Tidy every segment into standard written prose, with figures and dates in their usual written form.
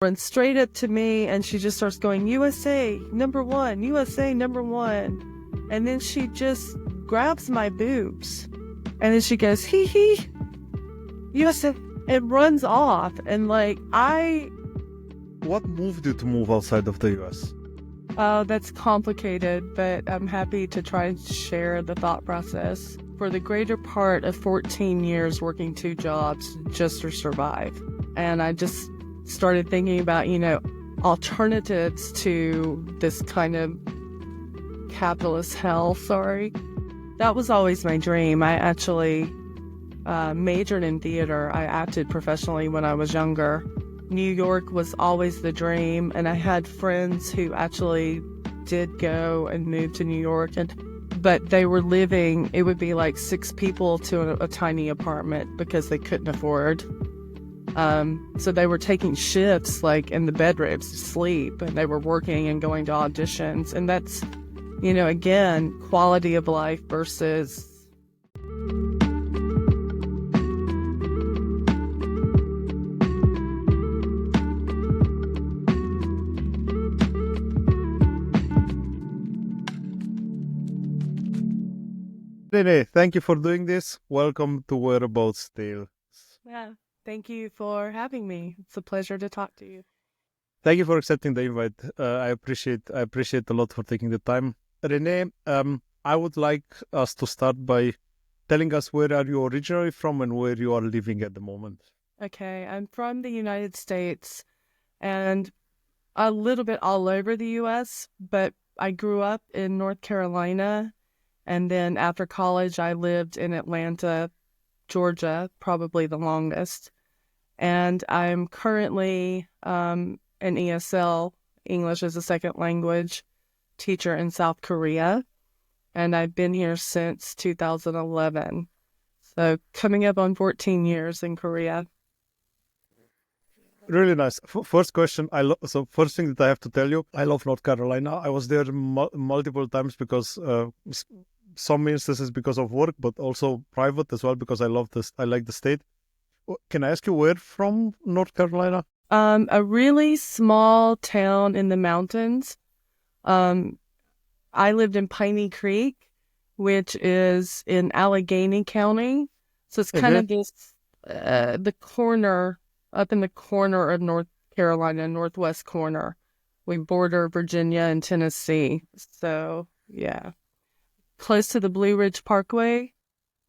runs straight up to me and she just starts going, USA #1, USA #1. And then she just grabs my boobs and then she goes, hee hee, USA, and runs off. And What moved you to move outside of the US? that's complicated, but I'm happy to try and share the thought process. For the greater part of 14 years working 2 jobs just to survive. And I just started thinking about, alternatives to this kind of capitalist hell, That was always my dream. I actually majored in theater. I acted professionally when I was younger. New York was always the dream, and I had friends who actually did go and move to New York, but they were living, it would be like 6 people to a tiny apartment because they couldn't afford. So they were taking shifts like in the bedrooms to sleep, and they were working and going to auditions, and that's, again, quality of life versus Renee, thank you for doing this. Welcome to Whereabouts Tales. Yeah, thank you for having me. It's a pleasure to talk to you. Thank you for accepting the invite. I appreciate a lot for taking the time. Renee, I would like us to start by telling us where are you originally from and where you are living at the moment. Okay, I'm from the United States and a little bit all over the U.S., but I grew up in North Carolina, and then after college, I lived in Atlanta, Georgia, probably the longest. And I'm currently an ESL, English as a Second Language, teacher in South Korea. And I've been here since 2011. So coming up on 14 years in Korea. Really nice. First question. So first thing that I have to tell you, I love North Carolina. I was there multiple times because some instances because of work, but also private as well because I love this. I like the state. Can I ask you where from North Carolina? A really small town in the mountains. I lived in Piney Creek, which is in Allegheny County. So it's kind of this, the corner, up in the corner of North Carolina, northwest corner. We border Virginia and Tennessee. So, yeah. Close to the Blue Ridge Parkway.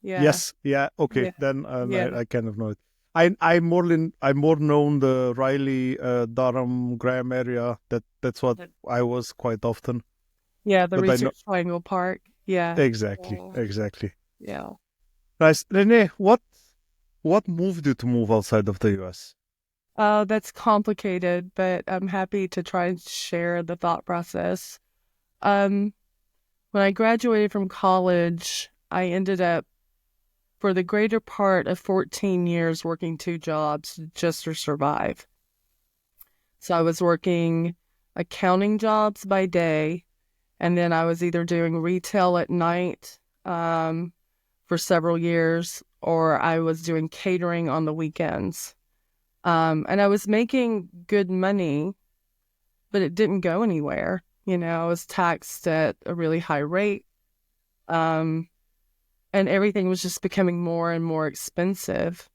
Yeah. Yes. Yeah. Okay. Yeah. Then Yeah. I kind of know it. I more known the Raleigh, Durham, Graham area. That's what I was quite often. Yeah, the Research Triangle Park. Yeah. Exactly. Exactly. Yeah. Nice. Renee, what moved you to move outside of the US? That's complicated, but I'm happy to try and share the thought process. When I graduated from college, I ended up, for the greater part of 14 years, working 2 jobs just to survive. So I was working accounting jobs by day, and then I was either doing retail at night for several years, or I was doing catering on the weekends. And I was making good money, but it didn't go anywhere. I was taxed at a really high rate. And everything was just becoming more and more expensive.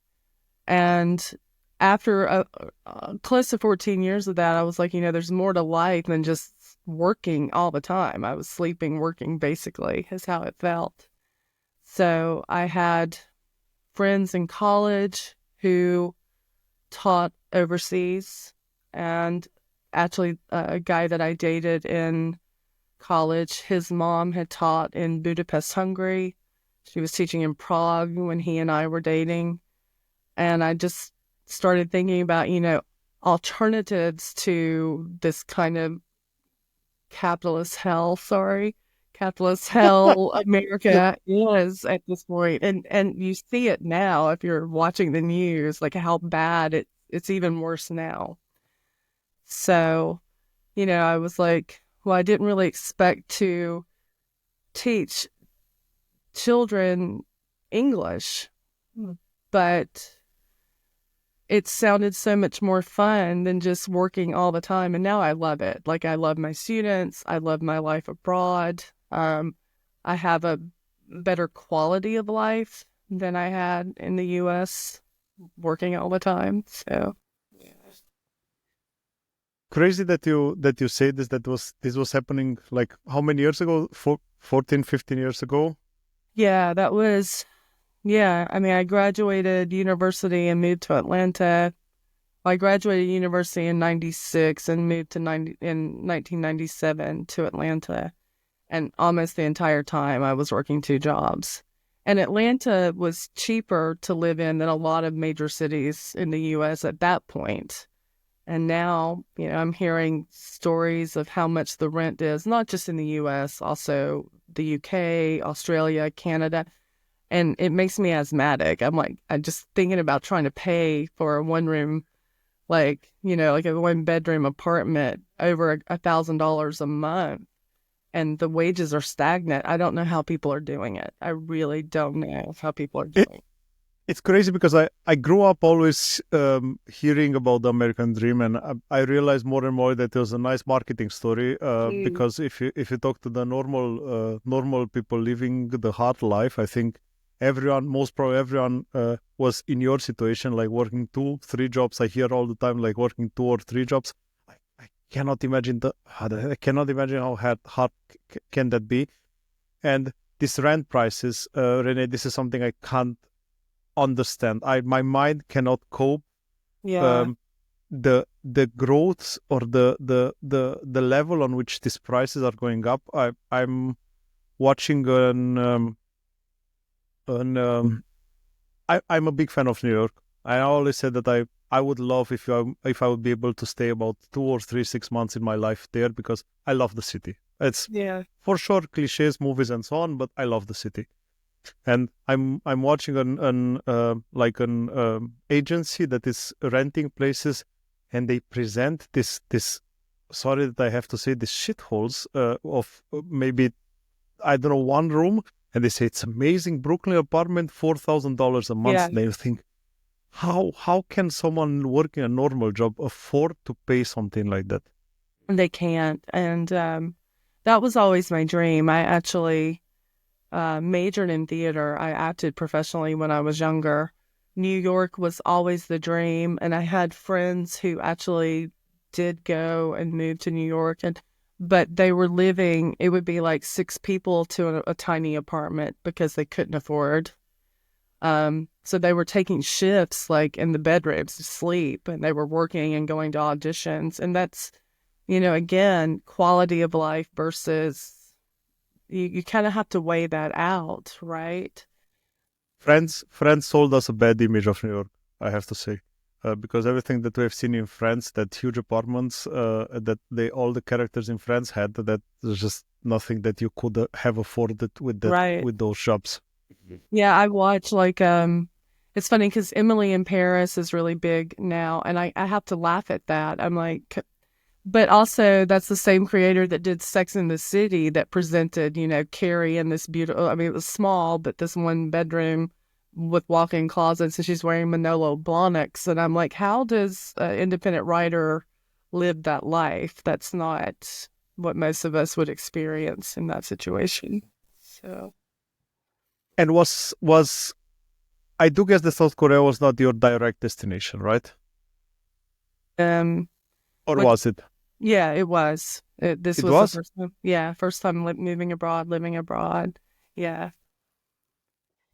And after close to 14 years of that, I was like, there's more to life than just working all the time. I was sleeping, working, basically, is how it felt. So I had friends in college who taught overseas, and actually a guy that I dated in college, his mom had taught in Budapest, Hungary. She was teaching in Prague when he and I were dating. And I just started thinking about, alternatives to this kind of capitalist hell America is at this point. And you see it now if you're watching the news, like how bad it's even worse now. So, I was like, well, I didn't really expect to teach children English, but it sounded so much more fun than just working all the time. And now I love it. Like, I love my students. I love my life abroad. I have a better quality of life than I had in the US working all the time. So, yeah. Crazy that you say this. This was happening like how many years ago? 14, 15 years ago. Yeah, that was, yeah. I mean, I graduated university and moved to Atlanta. I graduated university in 96 and moved to 1997 to Atlanta. And almost the entire time I was working two jobs. And Atlanta was cheaper to live in than a lot of major cities in the US at that point. And now, I'm hearing stories of how much the rent is, not just in the US, also the UK, Australia, Canada. And it makes me asthmatic. I'm just thinking about trying to pay for a one room, like a one bedroom apartment over $1,000 a month. And the wages are stagnant. I don't know how people are doing it. I really don't know how people are doing it. It's crazy because I grew up always hearing about the American dream, and I realized more and more that it was a nice marketing story. Because if you talk to the normal people living the hard life, I think most probably everyone was in your situation, like working 2, 3 jobs. I hear all the time, like working 2 or 3 jobs. I cannot imagine I cannot imagine how hard can that be. And these rent prices, Renee, this is something I can't understand. My mind cannot cope. Yeah. The growths or the level on which these prices are going up. I'm watching I'm a big fan of New York. I always said that I would love if I would be able to stay about 2 or 3, 6 months in my life there, because I love the city. It's Yeah. for sure cliches, movies, and so on, but I love the city. And I'm watching an agency that is renting places, and they present this. Sorry that I have to say, this shitholes of maybe, I don't know, one room, and they say it's amazing Brooklyn apartment, $4,000 a month. Yeah. And I think, how can someone working a normal job afford to pay something like that? They can't. And that was always my dream. I actually majored in theater. I acted professionally when I was younger. New York was always the dream. And I had friends who actually did go and move to New York, but they were living, it would be like 6 people to a tiny apartment because they couldn't afford. So they were taking shifts like in the bedrooms to sleep, and they were working and going to auditions. And that's, again, quality of life versus you kind of have to weigh that out, right? Friends sold us a bad image of New York, I have to say. Because everything that we have seen in France, that huge apartments that all the characters in France had, that there's just nothing that you could have afforded Right. with those shops. Yeah, I watch it's funny because Emily in Paris is really big now, and I have to laugh at that. I'm like, but also that's the same creator that did Sex in the City that presented, Carrie in this beautiful, I mean, it was small, but this one bedroom with walk-in closets, and she's wearing Manolo Blahniks. And I'm like, how does an independent writer live that life? That's not what most of us would experience in that situation. So, And was I do guess that South Korea was not your direct destination, right? um, Or what, was it? yeah, it was. This It was the was? first time. Yeah, first time moving abroad, living abroad. Yeah.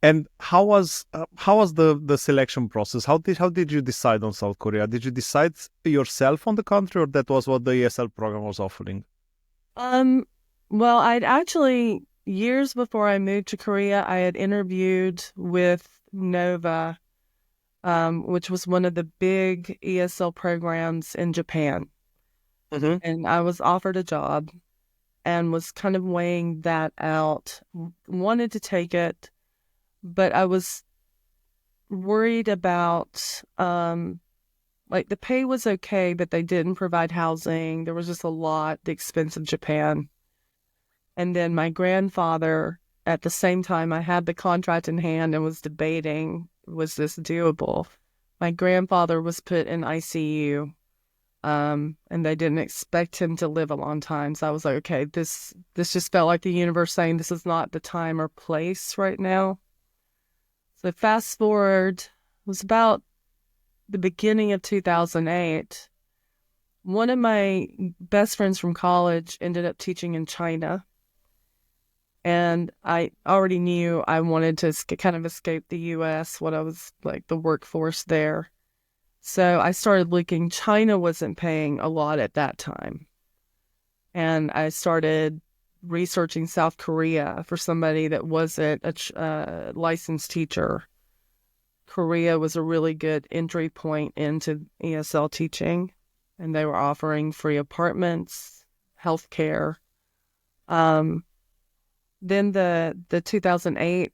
And how was the selection process? How did you decide on South Korea? Did you decide yourself on the country, or that was what the ESL program was offering? Um, well, I'd actually, years before I moved to Korea, I had interviewed with Nova, which was one of the big ESL programs in Japan. Mm-hmm. And I was offered a job and was kind of weighing that out. Wanted to take it, but I was worried about, like, the pay was okay, but they didn't provide housing. There was just a lot, the expense of Japan. And then my grandfather, at the same time I had the contract in hand and was debating, was this doable? My grandfather was put in ICU, and they didn't expect him to live a long time. So I was like, okay, this just felt like the universe saying this is not the time or place right now. So fast forward, it was about the beginning of 2008. One of my best friends from college ended up teaching in China. And I already knew I wanted to kind of escape the US, what I was like, the workforce there. So I started looking. China wasn't paying a lot at that time. And I started researching South Korea for somebody that wasn't a licensed teacher. Korea was a really good entry point into ESL teaching, and they were offering free apartments, healthcare. Um, then the 2008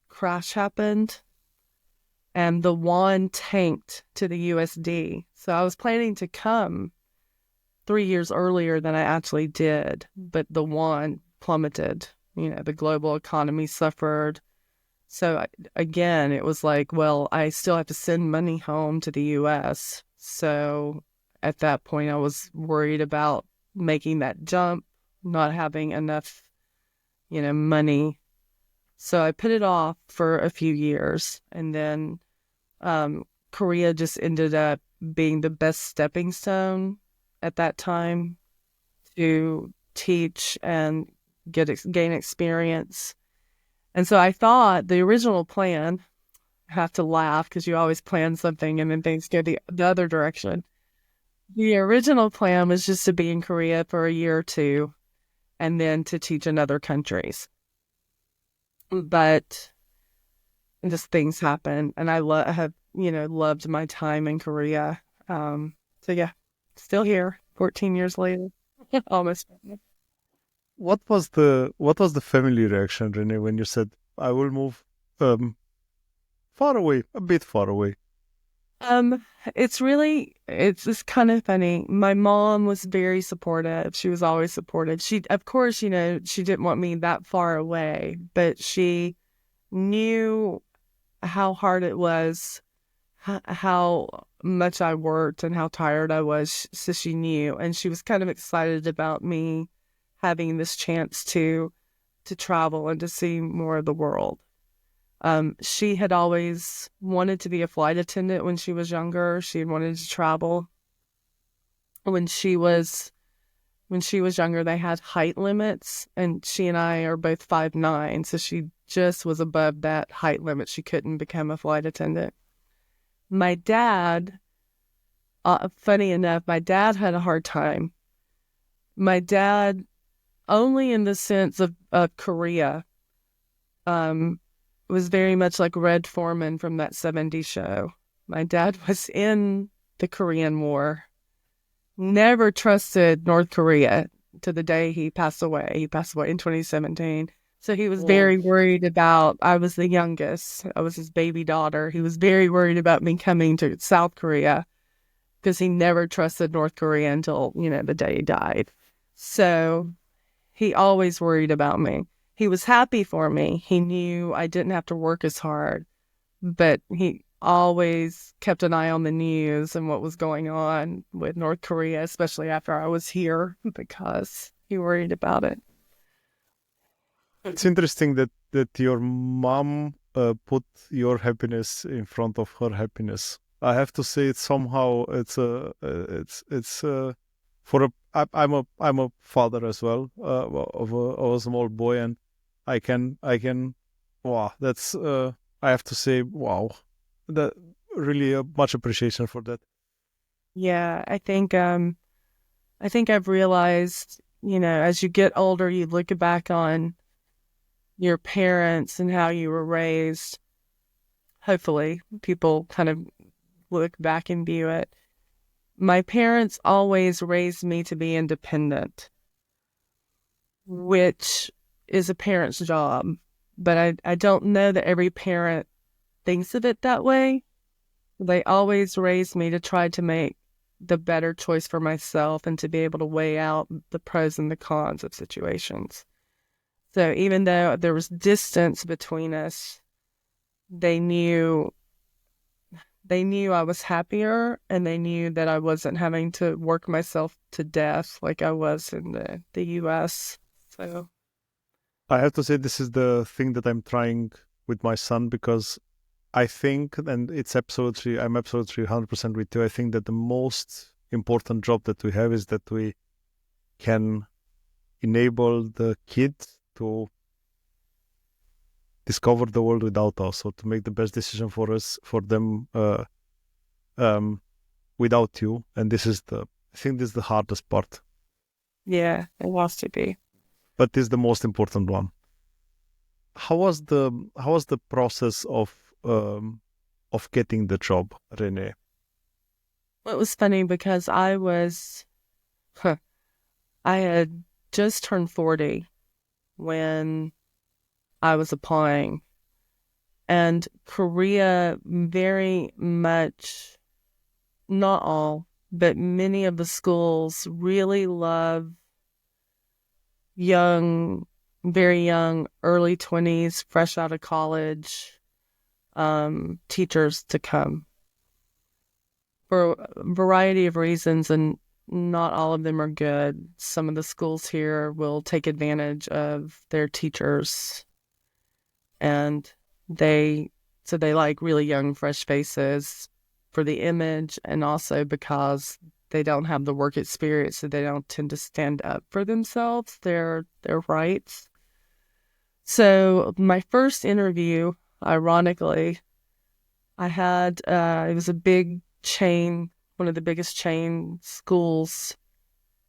crash happened, and the won tanked to the USD. So I was planning to come 3 years earlier than I actually did, but the won plummeted. The global economy suffered. So again, it was like, well, I still have to send money home to the US. So at that point, I was worried about making that jump, not having enough, money. So I put it off for a few years. And then Korea just ended up being the best stepping stone at that time to teach and gain experience. And so I thought the original plan, I have to laugh because you always plan something and then things go the other direction. The original plan was just to be in Korea for a year or two and then to teach in other countries. But just things happen, and I have, loved my time in Korea. So yeah, still here 14 years later. Almost. What was the family reaction, Renee, when you said I will move far away, a bit far away? Um, it's just kind of funny. My mom was very supportive. She was always supportive. She, of course, she didn't want me that far away, but she knew how hard it was, how much I worked and how tired I was. So she knew, and she was kind of excited about me having this chance to travel and to see more of the world. She had always wanted to be a flight attendant when she was younger. She had wanted to travel. When she was younger, they had height limits, and she and I are both 5'9", so she just was above that height limit. She couldn't become a flight attendant. My dad, funny enough, my dad had a hard time. My dad, only in the sense of Korea, was very much like Red Foreman from that '70s show. My dad was in the Korean War, never trusted North Korea to the day he passed away. He passed away in 2017. So he was Oh, very worried about, I was the youngest. I was his baby daughter. He was very worried about me coming to South Korea because he never trusted North Korea until, the day he died. So he always worried about me. He was happy for me. He knew I didn't have to work as hard, but he always kept an eye on the news and what was going on with North Korea, especially after I was here, because he worried about it. it's interesting that your mom put your happiness in front of her happiness. I have to say, it's for I'm a father as well, of a small boy, and I can wow, that's I have to say, wow, that really much appreciation for that. Yeah, I think I've realized, as you get older, you look back on your parents and how you were raised. Hopefully, people kind of look back and view it. My parents always raised me to be independent, which is a parent's job. But I don't know that every parent thinks of it that way. They always raised me to try to make the better choice for myself and to be able to weigh out the pros and the cons of situations. So even though there was distance between us, they knew they knew I was happier, and they knew that I wasn't having to work myself to death like I was in the US. So I have to say this is the thing that I'm trying with my son, because I think, and I'm absolutely 100% with you. I think that the most important job that we have is that we can enable the kids to discover the world without us, or to make the best decision for us, for them, without you. And I think this is the hardest part, yeah, it has to be. but this is the most important one. How was the process of getting the job, Renee? Well, it was funny because I had just turned 40 when I was applying, and Korea very much, not all, but many of the schools really love young, very young, early 20s, fresh out of college, teachers to come for a variety of reasons, and not all of them are good. Some of the schools here will take advantage of their teachers, and they like really young, fresh faces for the image, and also because they don't have the work experience, so they don't tend to stand up for themselves, their rights. So my first interview, ironically, I had it was a big chain, one of the biggest chain schools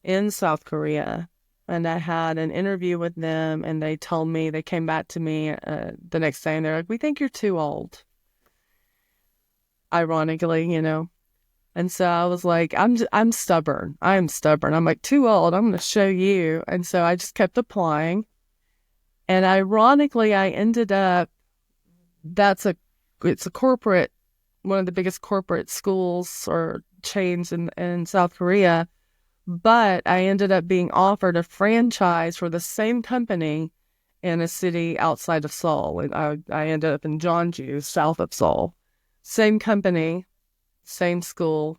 in South Korea. And I had an interview with them, and they came back to me the next day, and they're like, "We think you're too old." Ironically, And so I was like, I'm stubborn. I am stubborn. I'm like, too old. I'm going to show you. And so I just kept applying. And ironically, I ended up, it's a corporate, one of the biggest corporate schools or chains in South Korea. But I ended up being offered a franchise for the same company in a city outside of Seoul. And I ended up in Jeonju, south of Seoul. Same company, same school.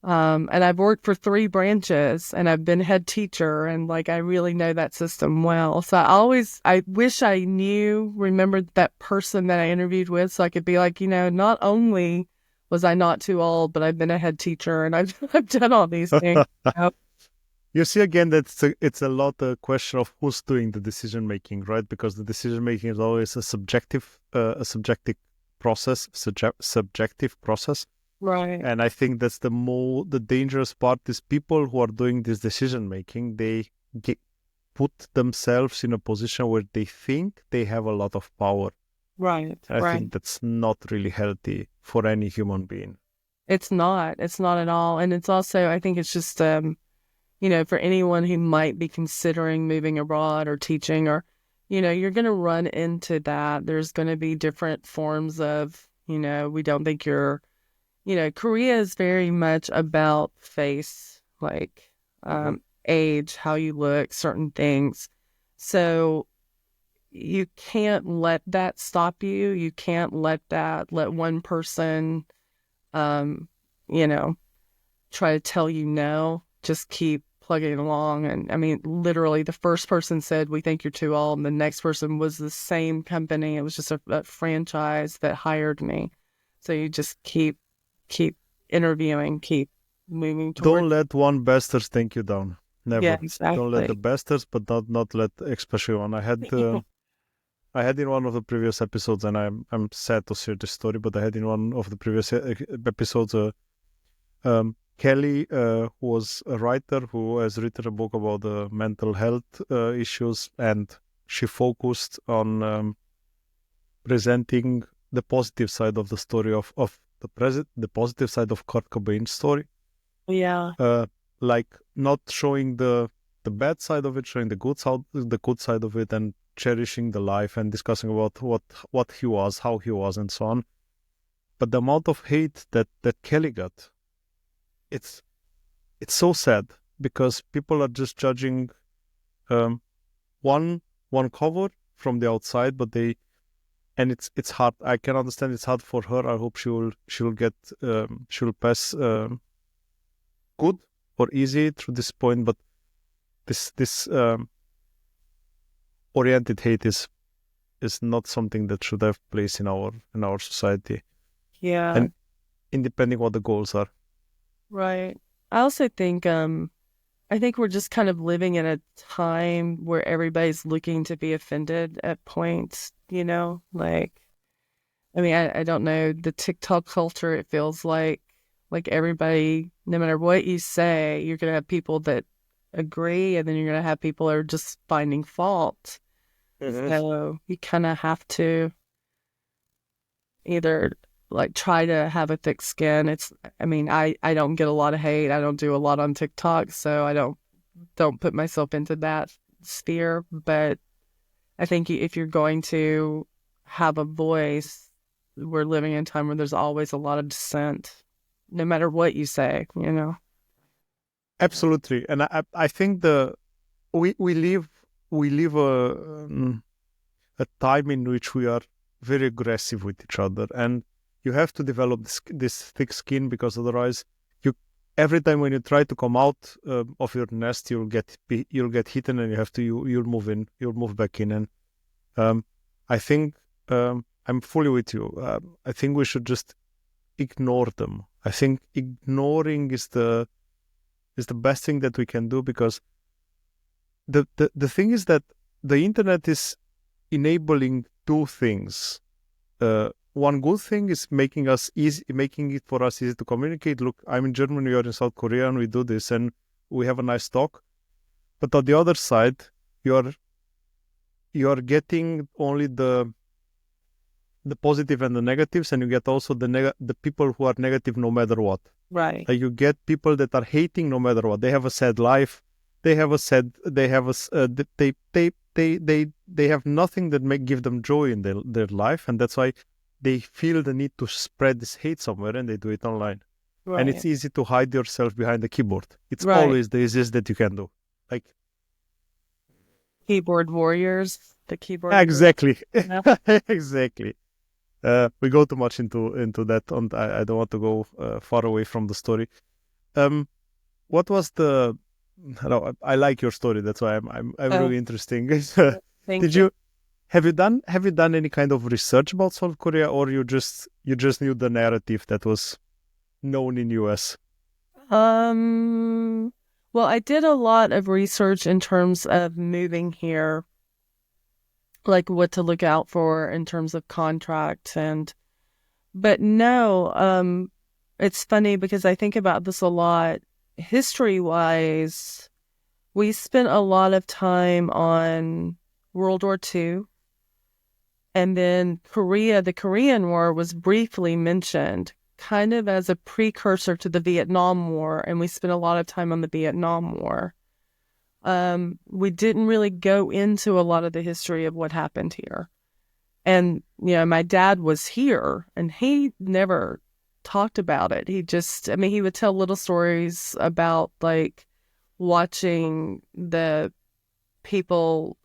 And I've worked for 3 branches, and I've been head teacher, and like I really know that system well. So I wish I remembered that person that I interviewed with, so I could be like, not only was I not too old, but I've been a head teacher, and I've done all these things. You see, again, that it's a lot a question of who's doing the decision making, right? Because the decision making is always a subjective process, subjective process. Right. And I think that's the dangerous part is people who are doing this decision making, they put themselves in a position where they think they have a lot of power. Right. I think that's not really healthy for any human being. It's not at all. And it's also, I think it's just, for anyone who might be considering moving abroad or teaching, or, you're going to run into that. There's going to be different forms of, we don't think you're, Korea is very much about face, like age, how you look, certain things. So you can't let that stop you. You can't let one person, you know, try to tell you no. Just keep plugging along. And I mean, literally, the first person said, "We think you're too old." And the next person was the same company. It was just a franchise that hired me. So you just keep interviewing, keep moving toward. Don't let one bastard take you down. Never. Yeah, exactly. Don't let the bastards, but not let especially one. I had in one of the previous episodes, and I'm sad to share this story, but I had in one of the previous episodes, Kelly, who was a writer who has written a book about the mental health issues, and she focused on presenting the positive side of the story of the positive side of Kurt Cobain's story. Yeah. Like not showing the bad side of it, showing the good side of it, and cherishing the life and discussing about what he was, how he was, and so on. But the amount of hate that Kelly got, it's so sad, because people are just judging one cover from the outside, but they and it's hard. I can understand it's hard for her. I hope she'll pass good or easy through this point. But this oriented hate is not something that should have place in our society. Yeah. And independing what the goals are. Right. I also think I think we're just kind of living in a time where everybody's looking to be offended at points, like I mean, I don't know, the TikTok culture, it feels like everybody, no matter what you say, you're gonna have people that agree, and then you're gonna have people that are just finding fault. So you kind of have to either like try to have a thick skin. I mean, I don't get a lot of hate. I don't do a lot on TikTok, so I don't put myself into that sphere. But I think if you're going to have a voice, we're living in a time where there's always a lot of dissent, no matter what you say, Absolutely, and I think we live a time in which we are very aggressive with each other, and you have to develop this thick skin, because otherwise, every time when you try to come out of your nest, you'll get hidden, and you'll move back in. And I think I'm fully with you. I think we should just ignore them. I think ignoring is the best thing that we can do, because the thing is that the internet is enabling two things. One good thing is making it for us easy to communicate. Look, I'm in Germany, you're in South Korea, and we do this, and we have a nice talk. But on the other side, you're getting only the positive and the negatives, and you get also the people who are negative no matter what. Right. Like, you get people that are hating no matter what. They have a sad life. They have nothing that may give them joy in their life, and that's why they feel the need to spread this hate somewhere, and they do it online. Right. And it's easy to hide yourself behind the keyboard. It's Right. always the easiest that you can do. Like, keyboard warriors, the keyboard. exactly, Yeah. exactly. We go too much into that, and I don't want to go far away from the story. What was the? No, I like your story. That's why I'm really interesting. Thank you. Have you done any kind of research about South Korea, or you just knew the narrative that was known in US? Well, I did a lot of research in terms of moving here, like what to look out for in terms of contracts, but no, it's funny because I think about this a lot. History-wise, we spent a lot of time on World War II, and then the Korean War was briefly mentioned, kind of as a precursor to the Vietnam War, and we spent a lot of time on the Vietnam War. We didn't really go into a lot of the history of what happened here. And, my dad was here, and he never talked about it. He would tell little stories about, like, watching the people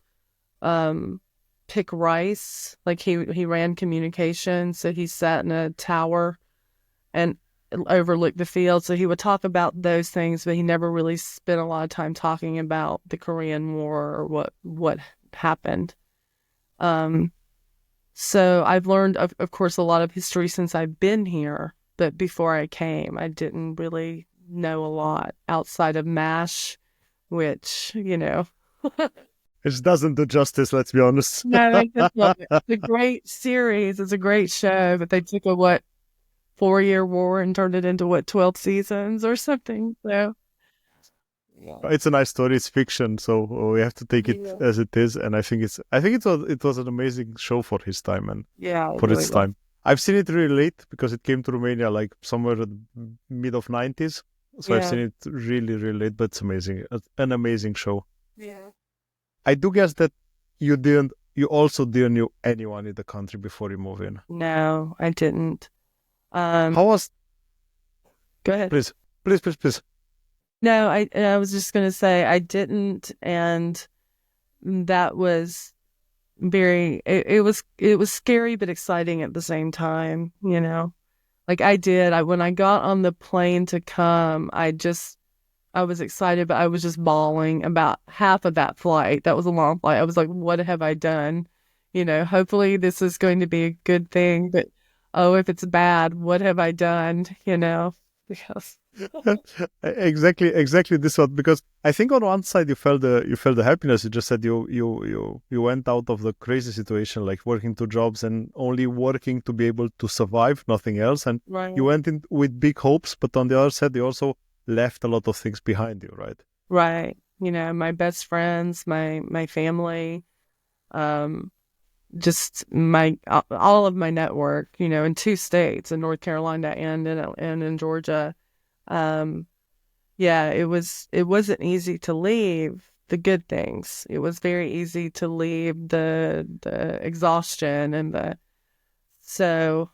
pick rice. Like, he ran communications, so he sat in a tower and overlooked the field. So he would talk about those things, but he never really spent a lot of time talking about the Korean War or what happened. So I've learned, of course, a lot of history since I've been here, but before I came, I didn't really know a lot outside of MASH, which, It doesn't do justice, let's be honest. No, I just love it. It's a great series. It's a great show, but they took a 4-year war and turned it into 12 seasons or something. So it's a nice story. It's fiction, so we have to take it as it is. And I think it was an amazing show for his time and for its time. I've seen it really late because it came to Romania like somewhere at the mid of 90s. So I've seen it really, really late, but it's amazing. An amazing show. Yeah. I do guess that you also didn't know anyone in the country before you move in. No, I didn't. How was? Go ahead. Please. No, I was just going to say I didn't, and that was it was scary but exciting at the same time, you know. Like when I got on the plane to come, I was excited, but I was just bawling about half of that flight. That was a long flight. I was like, what have I done? You know, hopefully this is going to be a good thing, but oh, if it's bad, what have I done? You know, because Exactly this one, because I think on one side you felt the happiness. You just said you went out of the crazy situation, like working two jobs and only working to be able to survive, nothing else, and you right, went in with big hopes, but on the other side you also left a lot of things behind you, right? right. You know, my best friends, my family, um, just my all of my network. You know, in two states, in North Carolina and in Georgia. Um, Yeah, it wasn't easy to leave the good things. It was very easy to leave the exhaustion and the so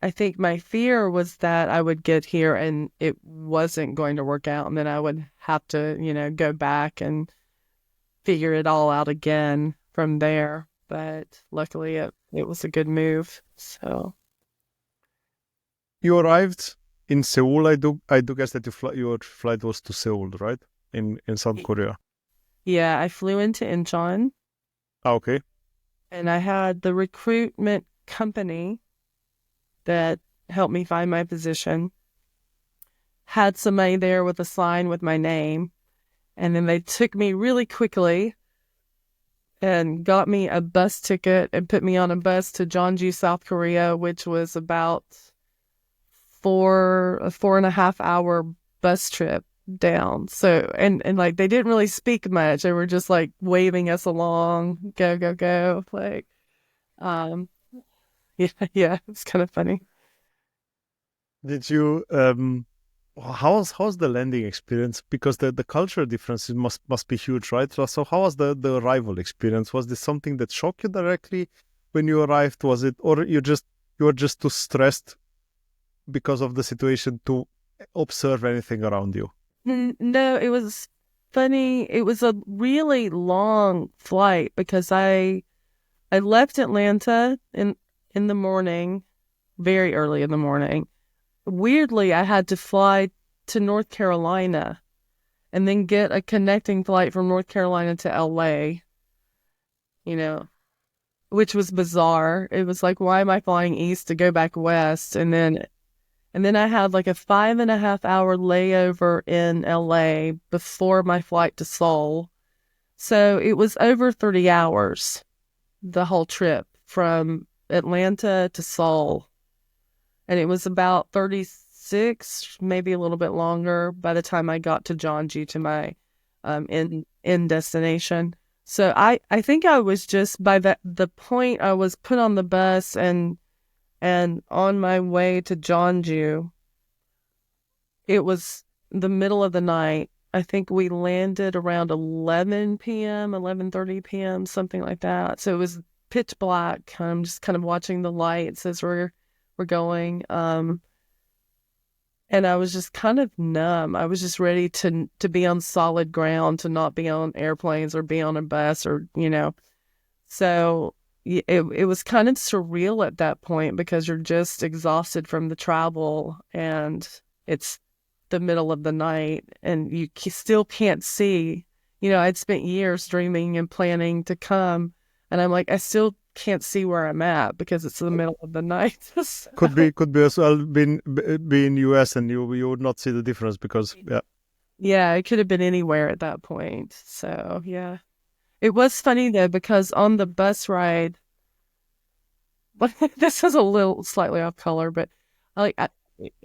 I think my fear was that I would get here and it wasn't going to work out and then I would have to, you know, go back and figure it all out again from there. But luckily it was a good move. So You arrived in Seoul. I do guess that your flight was to Seoul, right? In South Korea. yeah, I flew into Incheon Ah, okay. and I had the recruitment company that helped me find my position. Had somebody there with a sign with my name, and then they took me really quickly and got me a bus ticket and put me on a bus to Jeonju, South Korea, which was about a 4.5 hour bus trip down. So and like they didn't really speak much. They were just like waving us along, go, go, go. Like um yeah, yeah, it's kind of funny. Did you how's the landing experience? Because the cultural differences must be huge, right? So how was the arrival experience? Was this something that shocked you directly when you arrived? Was it, or you were just too stressed because of the situation to observe anything around you? No, it was funny. It was a really long flight because I left Atlanta in the morning, very early in the morning. Weirdly, I had to fly to North Carolina and then get a connecting flight from North Carolina to LA, you know, which was bizarre. It was like, why am I flying east to go back west? And then I had like a 5.5 hour layover in LA before my flight to Seoul. So it was over 30 hours, the whole trip from Atlanta to Seoul. And it was about 36, maybe a little bit longer by the time I got to Jeonju to my in destination. So I think I was just by the point I was put on the bus and on my way to Jeonju, it was the middle of the night. I think we landed around 11 p.m., 11:30 p.m., something like that. So it was pitch black. I'm just kind of watching the lights as we're going. And I was just kind of numb. I was just ready to be on solid ground, to not be on airplanes or be on a bus or, you know. So it was kind of surreal at that point because you're just exhausted from the travel and it's the middle of the night and you still can't see. You know, I'd spent years dreaming and planning to come, and I'm like, I still can't see where I'm at because it's the middle of the night. So, Could be as well be in US, and you would not see the difference because yeah. yeah, it could have been anywhere at that point. So, yeah. It was funny though because on the bus ride, this is a little slightly off color, but like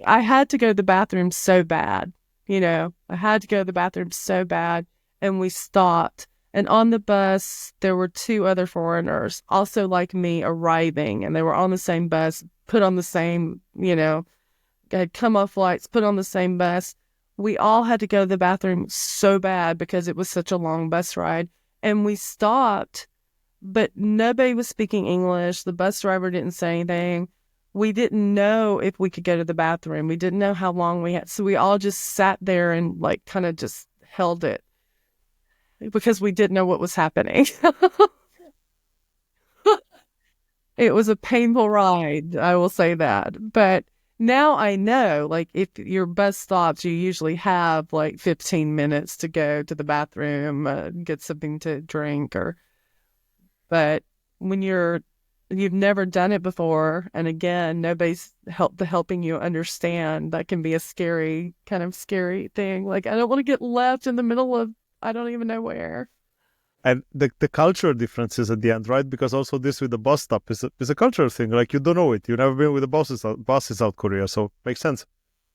I had to go to the bathroom so bad. You know, I had to go to the bathroom so bad, and we stopped. And on the bus, there were two other foreigners, also like me, arriving, and they were on the same bus, put on the same, you know, had come off flights, put on the same bus. We all had to go to the bathroom so bad because it was such a long bus ride, and we stopped but nobody was speaking English. The bus driver didn't say anything. We didn't know if we could go to the bathroom. We didn't know how long we had. So we all just sat there and like kind of just held it because we didn't know what was happening. It was a painful ride, I will say that. But now I know, like, if your bus stops, you usually have like 15 minutes to go to the bathroom, get something to drink, or, but when you've never done it before, and again, nobody's helping you understand, that can be a kind of scary thing. Like, I don't want to get left in the middle of, I don't even know where. And the cultural differences at the end, right? Because also this with the bus stop is a cultural thing. Like you don't know it. You've never been with the bus in South Korea, so makes sense.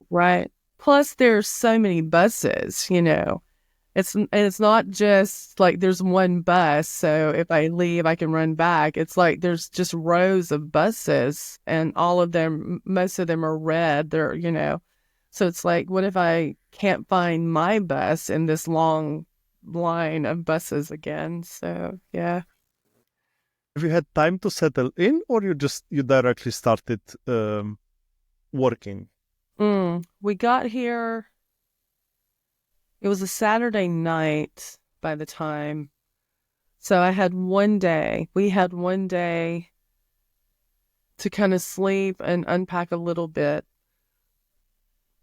Right. Plus, there's so many buses, it's not just like there's one bus. So if I leave, I can run back. It's like there's just rows of buses, and all of them, most of them are red. So it's like, what if I can't find my bus in this long line of buses again? So, yeah. Have you had time to settle in, or you directly started working? We got here, it was a Saturday night by the time. So we had one day to kind of sleep and unpack a little bit.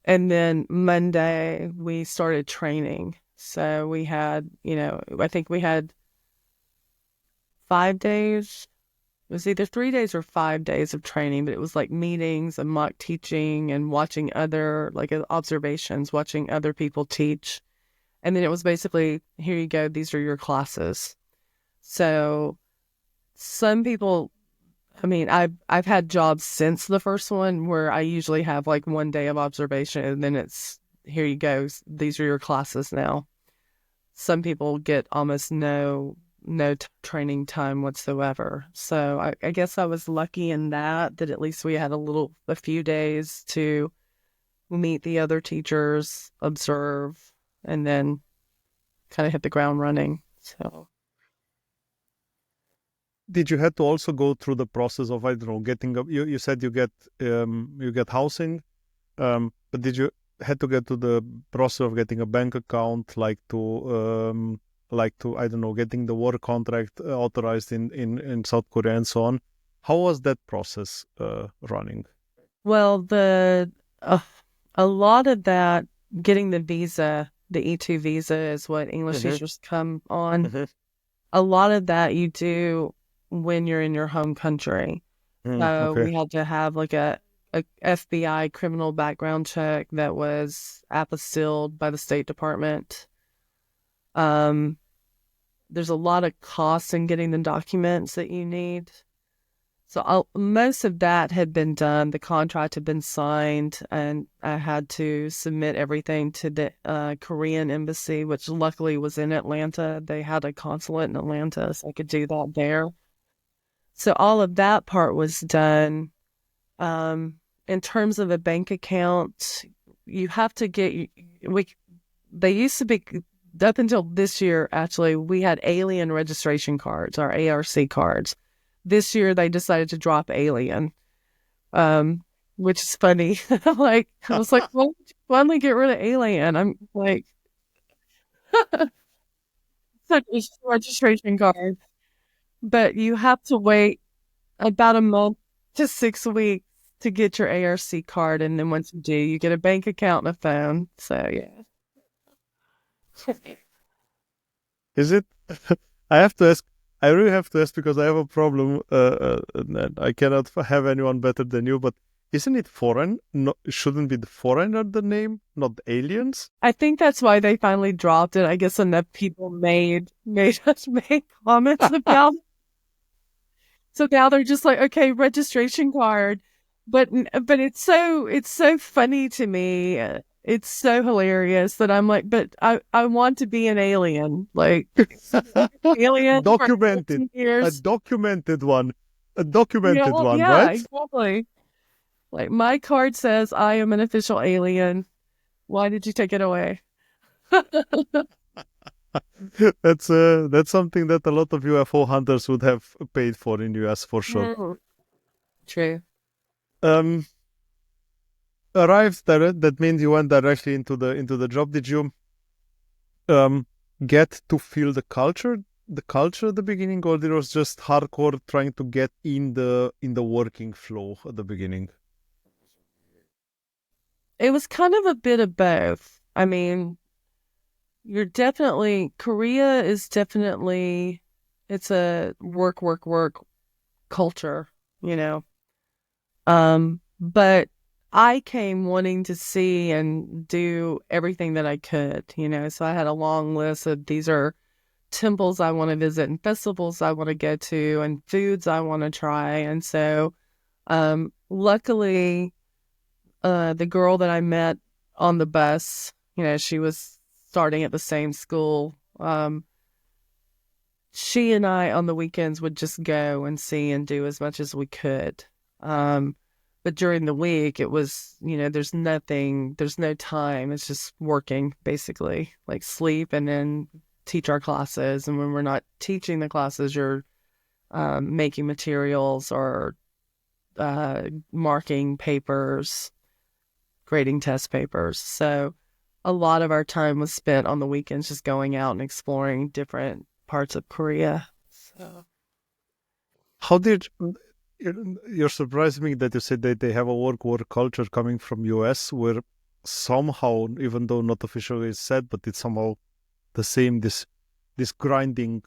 And then Monday we started training. So we had, I think we had 5 days. It was either 3 days or 5 days of training, but it was like meetings and mock teaching and watching observations, watching other people teach. And then it was basically, here you go, these are your classes. So some people, I mean, I've had jobs since the first one where I usually have like one day of observation, and then it's, here you go, these are your classes now. Some people get almost no training time whatsoever. So I guess I was lucky in that at least we had a few days to meet the other teachers, observe, and then kind of hit the ground running. So. Did you have to also go through the process of, I don't know, getting up? You said you get housing, but did you had to get to the process of getting a bank account, like to I don't know, getting the work contract authorized in South Korea and so on? How was that process running? Well, a lot of that, getting the visa, the E2 visa is what English teachers come on. A lot of that you do when you're in your home country. So Okay. we had to have like a FBI criminal background check that was apostilled by the State Department. There's a lot of costs in getting the documents that you need. So most of that had been done. The contract had been signed, and I had to submit everything to the Korean embassy, which luckily was in Atlanta. They had a consulate in Atlanta, so I could do that there. So all of that part was done. In terms of a bank account, you have to they used to be, up until this year, actually, we had alien registration cards, our ARC cards. This year, they decided to drop alien, which is funny. Like, I was like, well, why don't we get rid of alien? I'm like, such a registration card. But you have to wait about a month to 6 weeks to get your ARC card. And then once you do, you get a bank account and a phone. So, yeah. Is it? I have to ask. I really have to ask because I have a problem, and I cannot have anyone better than you. But isn't it foreign? No, shouldn't be the foreigner the name, not the aliens? I think that's why they finally dropped it. I guess enough people made us make comments about it. So now they're just like, okay, registration card. But it's so funny to me. It's so hilarious that I'm like, but I want to be an alien. Like, alien for Documented, 15 years. a documented one, Yeah, right? exactly. Like, my card says I am an official alien. Why did you take it away? That's something that a lot of UFO hunters would have paid for in US for sure. True. Um, Arrived direct. That means you went directly into the job. Did you get to feel the culture the culture at the beginning, or there was just hardcore trying to get in the working flow at the beginning? It was kind of a bit of both. I mean, Korea is definitely, it's a work, work, work culture, you know. But I came wanting to see and do everything that I could, you know. So I had a long list of these are temples I want to visit and festivals I want to go to and foods I want to try. And so, luckily, the girl that I met on the bus, you know, she was starting at the same school. She and I on the weekends would just go and see and do as much as we could. But during the week, it was, you know, there's no time. It's just working, basically, like sleep and then teach our classes. And when we're not teaching the classes, you're making materials or marking papers, grading test papers. So a lot of our time was spent on the weekends just going out and exploring different parts of Korea. So How did you're surprising me that you said that they have a work culture coming from US, where somehow, even though not officially said, but it's somehow the same, this grinding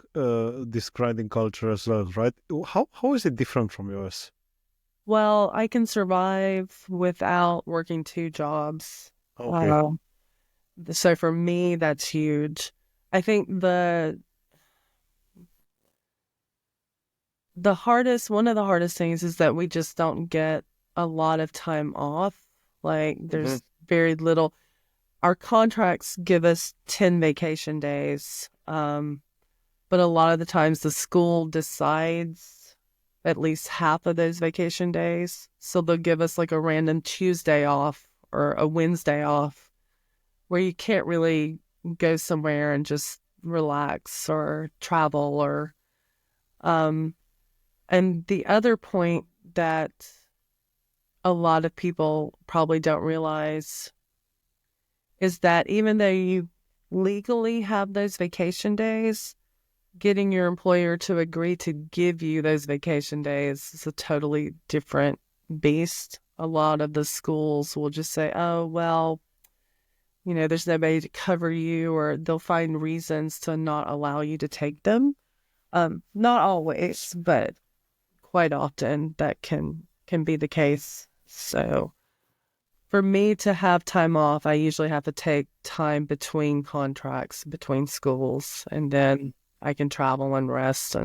culture as well, right? How is it different from US? well, I can survive without working two jobs. Okay. Um, so for me, that's huge. I think one of the hardest things is that we just don't get a lot of time off. Like Hmm. there's very little. Our contracts give us 10 vacation days. But a lot of the times the school decides at least half of those vacation days. So they'll give us like a random Tuesday off or a Wednesday off where you can't really go somewhere and just relax or travel or um and the other point that a lot of people probably don't realize is that even though you legally have those vacation days, getting your employer to agree to give you those vacation days is a totally different beast. A lot of the schools will just say, oh, well, you know, there's nobody to cover you, or they'll find reasons to not allow you to take them. Not always, but quite often that can be the case. So for me to have time off, I usually have to take time between contracts, between schools, and then I can travel and rest.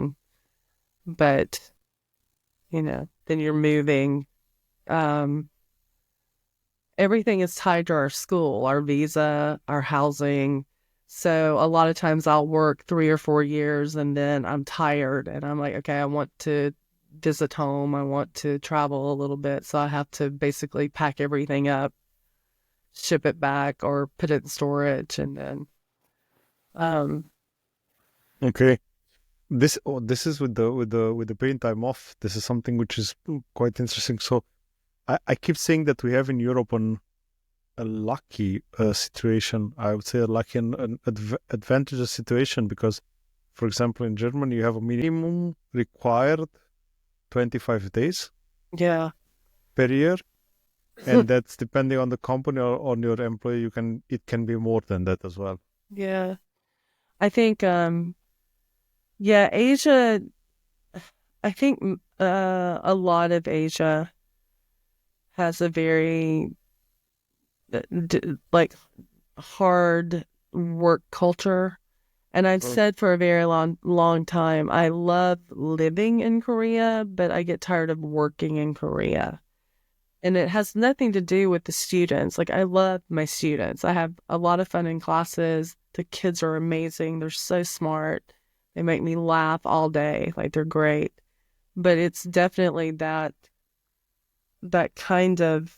But, you know, then you're moving. Um, Everything is tied to our school, our visa, our housing. So a lot of times I'll work 3 or 4 years and then I'm tired and I'm like, okay, I want to visit home. I want to travel a little bit. So I have to basically pack everything up, ship it back or put it in storage and then um Okay. This is with the paying time off. This is something which is quite interesting. So I keep saying that we have in Europe a lucky situation. I would say a lucky and advantageous situation because, for example, in Germany you have a minimum required 25 days yeah. per year, and that's depending on the company or on your employee. It can be more than that as well. Yeah. I think yeah, Asia, I think a lot of Asia has a very like hard work culture. And I've Mm. said for a very long time, I love living in Korea, but I get tired of working in Korea. And it has nothing to do with the students. Like I love my students. I have a lot of fun in classes. The kids are amazing. They're so smart. They make me laugh all day. Like they're great. But it's definitely that kind of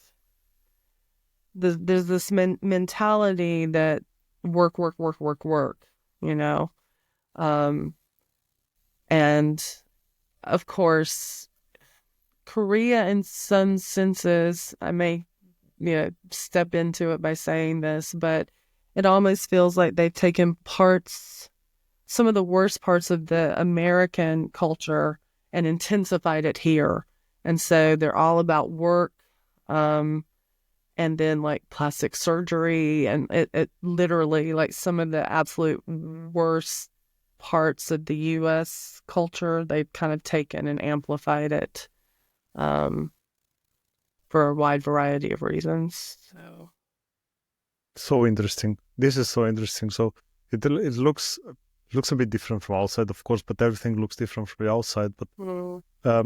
there's this mentality that work, work, work, work, work, you know? Um, and of course, Korea, in some senses, I may, you know, step into it by saying this, but it almost feels like they've taken parts some of the worst parts of the American culture and intensified it here. And so they're all about work, and then like plastic surgery, and it literally like some of the absolute worst parts of the U.S. culture, they've kind of taken and amplified it, um, for a wide variety of reasons. So interesting. This is so interesting. So it looks a bit different from outside, of course, but everything looks different from the outside. But I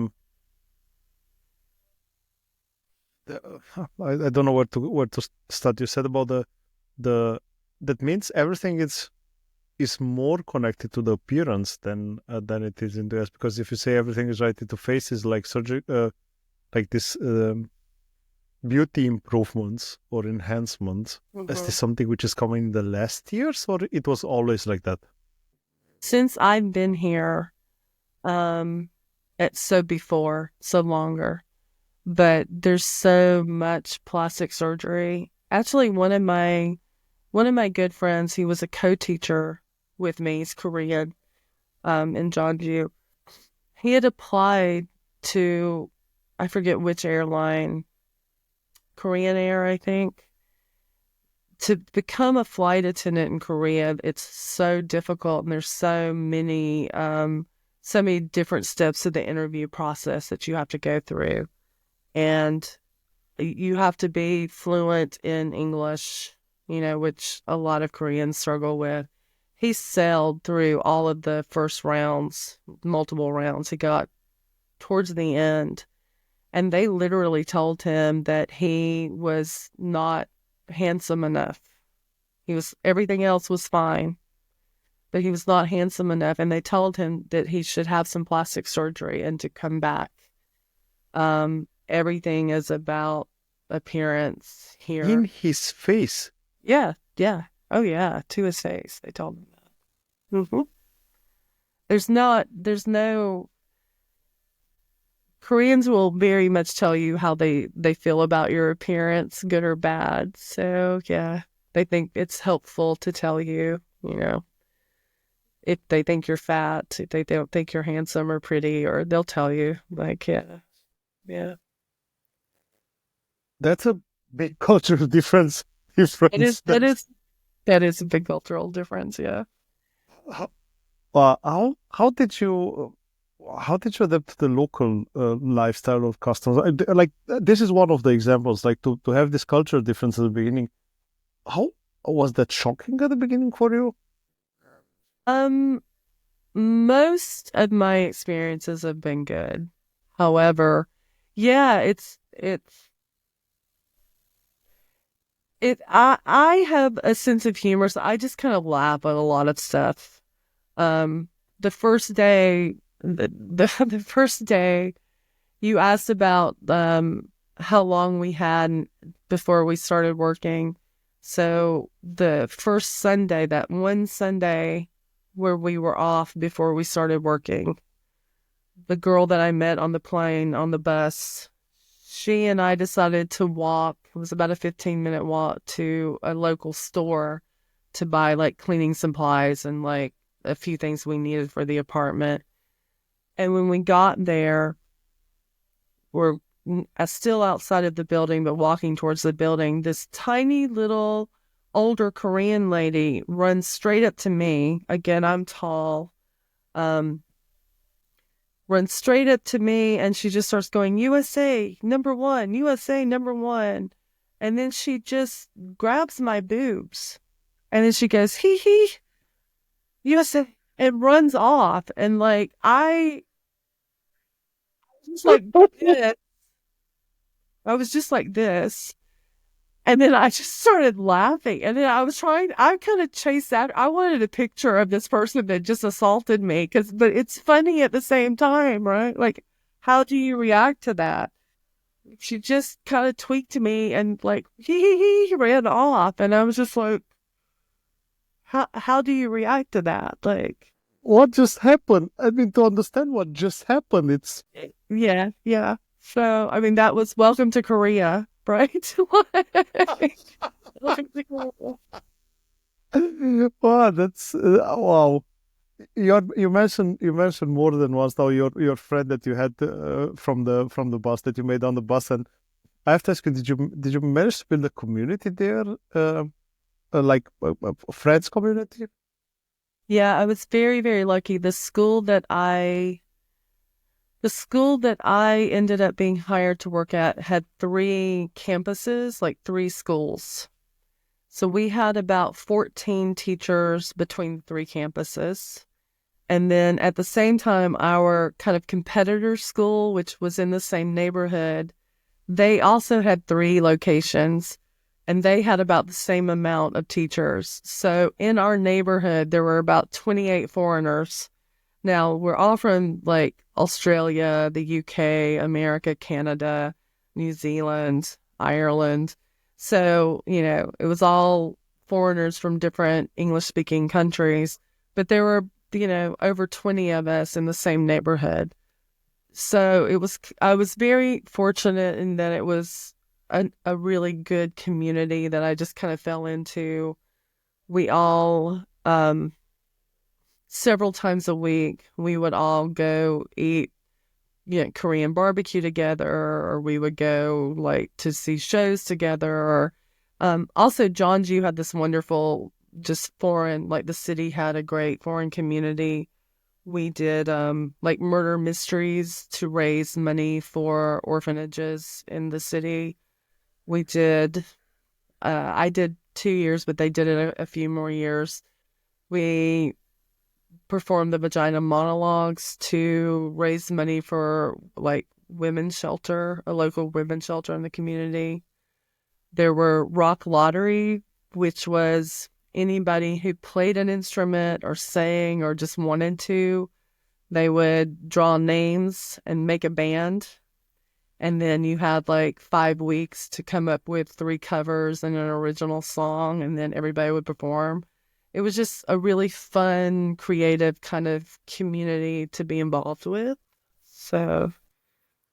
don't know where to start. You said about the that means everything is more connected to the appearance than it is in the US, because if you say everything is right into faces, like surgery, like this beauty improvements or enhancements, is this something which is coming in the last years, or it was always like that? Since I've been here, it's so before, so longer, but there's so much plastic surgery. Actually, one of my good friends, he was a co-teacher with me. He's Korean, in Jeonju. He had applied to, I forget which airline, Korean Air, I think. To become a flight attendant in Korea, it's so difficult, and there's so many different steps to the interview process that you have to go through. And you have to be fluent in English, which a lot of Koreans struggle with. He sailed through all of the first rounds, multiple rounds. He got towards the end, and they literally told him that he was not handsome enough. Everything else was fine, but he was not handsome enough. And they told him that he should have some plastic surgery and to come back. Everything is about appearance here. In his face? Yeah. Oh yeah, to his face. They told him that. There's no Koreans will very much tell you how they feel about your appearance, good or bad. So yeah, they think it's helpful to tell you, if they think you're fat, if they don't think you're handsome or pretty, or they'll tell you, like, yeah. That's a big cultural difference. That is a big cultural difference, yeah. How did you adapt to the local lifestyle or customs? Like, this is one of the examples. Like, to have this cultural difference at the beginning. How was that shocking at the beginning for you? Most of my experiences have been good. However, yeah, I have a sense of humor, so I just kind of laugh at a lot of stuff. The first day, the first day, you asked about how long we had before we started working. So the first Sunday, that one Sunday where we were off before we started working, the girl that I met on the plane, on the bus, she and I decided to walk. It was about a 15-minute walk to a local store to buy like cleaning supplies and like a few things we needed for the apartment. And when we got there, we're still outside of the building, but walking towards the building, this tiny little older Korean lady runs straight up to me. Again, I'm tall. Runs straight up to me, and she just starts going, USA #1, USA #1. And then she just grabs my boobs. And then she goes, hee hee, USA, and runs off. And like, I was like this. I was just like this. And then I just started laughing. And then I kind of chased after. I wanted a picture of this person that just assaulted me, but it's funny at the same time, right? Like, how do you react to that? She just kind of tweaked me and like, he ran off. And I was just like, how do you react to that? Like, what just happened? I mean, to understand what just happened, it's... Yeah. So, I mean, that was welcome to Korea, right? Wow, that's wow. you mentioned more than once now your friend that you had from the bus that you made on the bus, and I have to ask you, did you manage to build a community there, like a friends community? Yeah, I was very, very lucky. The school that I ended up being hired to work at had three campuses, like three schools. So we had about 14 teachers between three campuses. And then at the same time, our kind of competitor school, which was in the same neighborhood, they also had three locations and they had about the same amount of teachers. So in our neighborhood, there were about 28 foreigners. Now, we're all from like Australia, the UK, America, Canada, New Zealand, Ireland. So, it was all foreigners from different English speaking countries, but there were, over 20 of us in the same neighborhood. So I was very fortunate in that it was a really good community that I just kind of fell into. We all, several times a week, we would all go eat, Korean barbecue together, or we would go like to see shows together. Or also, Jeonju had this wonderful, just foreign, like the city had a great foreign community. We did like murder mysteries to raise money for orphanages in the city. We did, I did 2 years, but they did it a few more years. We performed the vagina monologues to raise money for like women's shelter, a local women's shelter in the community. There were rock lottery, which was anybody who played an instrument or sang or just wanted to, they would draw names and make a band. And then you had like 5 weeks to come up with three covers and an original song, and then everybody would perform. It was just a really fun, creative kind of community to be involved with. So,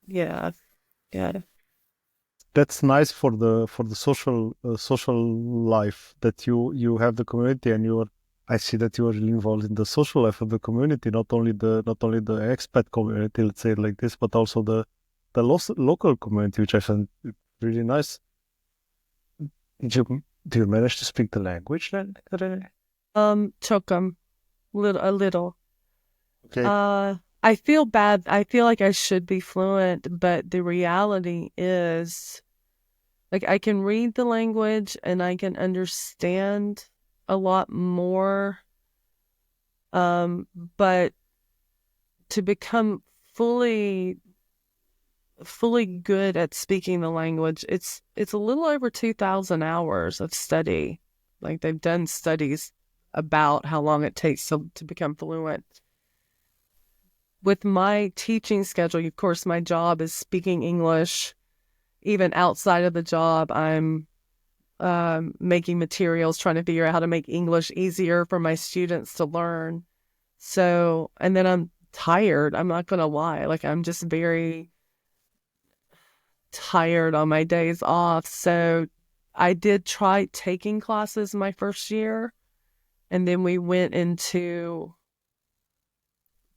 yeah, yeah. That's nice for the social life that you have the community, and I see that you are really involved in the social life of the community, not only the expat community, let's say it like this, but also the local community, which I find really nice. Do you manage to speak the language then, Renee? Chokum, a little. Okay. I feel bad. I feel like I should be fluent, but the reality is, like, I can read the language and I can understand a lot more. But to become fully good at speaking the language, it's a little over 2,000 hours of study. Like, they've done studies about how long it takes to become fluent. With my teaching schedule, of course, my job is speaking English. Even outside of the job, I'm making materials, trying to figure out how to make English easier for my students to learn. So, and then I'm tired. I'm not going to lie. Like, I'm just very tired on my days off. So I did try taking classes my first year. And then we went into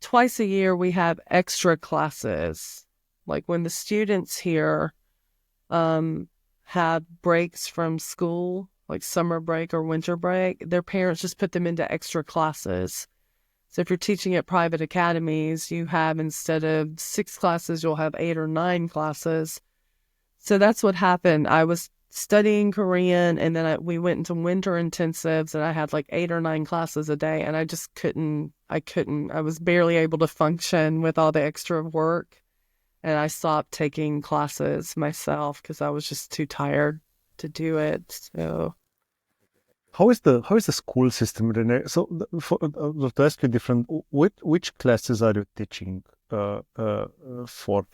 twice a year, we have extra classes. Like when the students here have breaks from school, like summer break or winter break, their parents just put them into extra classes. So if you're teaching at private academies, you have, instead of 6 classes, you'll have 8 or 9 classes. So that's what happened. I was studying Korean, and then we went into winter intensives, and I had like 8 or 9 classes a day, and I just couldn't. I was barely able to function with all the extra work, and I stopped taking classes myself because I was just too tired to do it. So How is the school system, Renee? So to ask you different, which classes are you teaching for?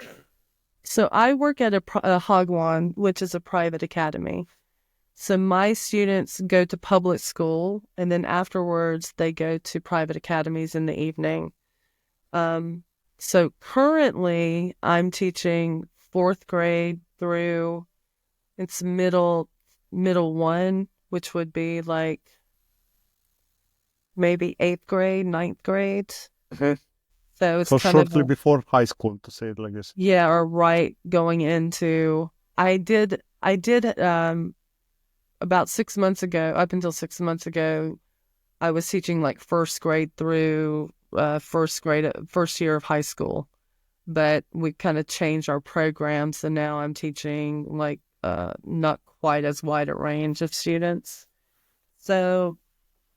So I work at a Hagwon, which is a private academy. So my students go to public school, and then afterwards they go to private academies in the evening. So currently I'm teaching 4th grade through it's middle one, which would be like maybe 8th grade, 9th grade. Okay. So it's So kind of shortly before high school, to say it like this. yeah, or right going into I did about 6 months ago, up until 6 months ago, I was teaching like first grade through first year of high school. But we kind of changed our program, so now I'm teaching like not quite as wide a range of students. So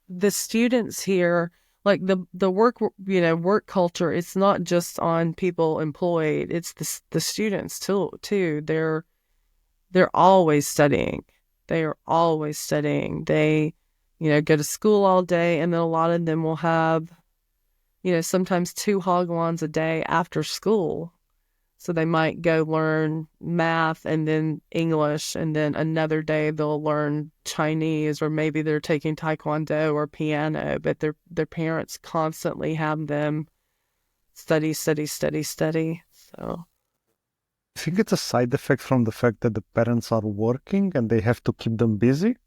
the students here, like the work, work culture, it's not just on people employed, it's the students too. They're always studying. They are always studying. They, go to school all day, and then a lot of them will have, sometimes 2 hagwons a day after school. So they might go learn math and then English, and then another day they'll learn Chinese, or maybe they're taking Taekwondo or piano, but their parents constantly have them study, study, study, study. So I think it's a side effect from the fact that the parents are working and they have to keep them busy,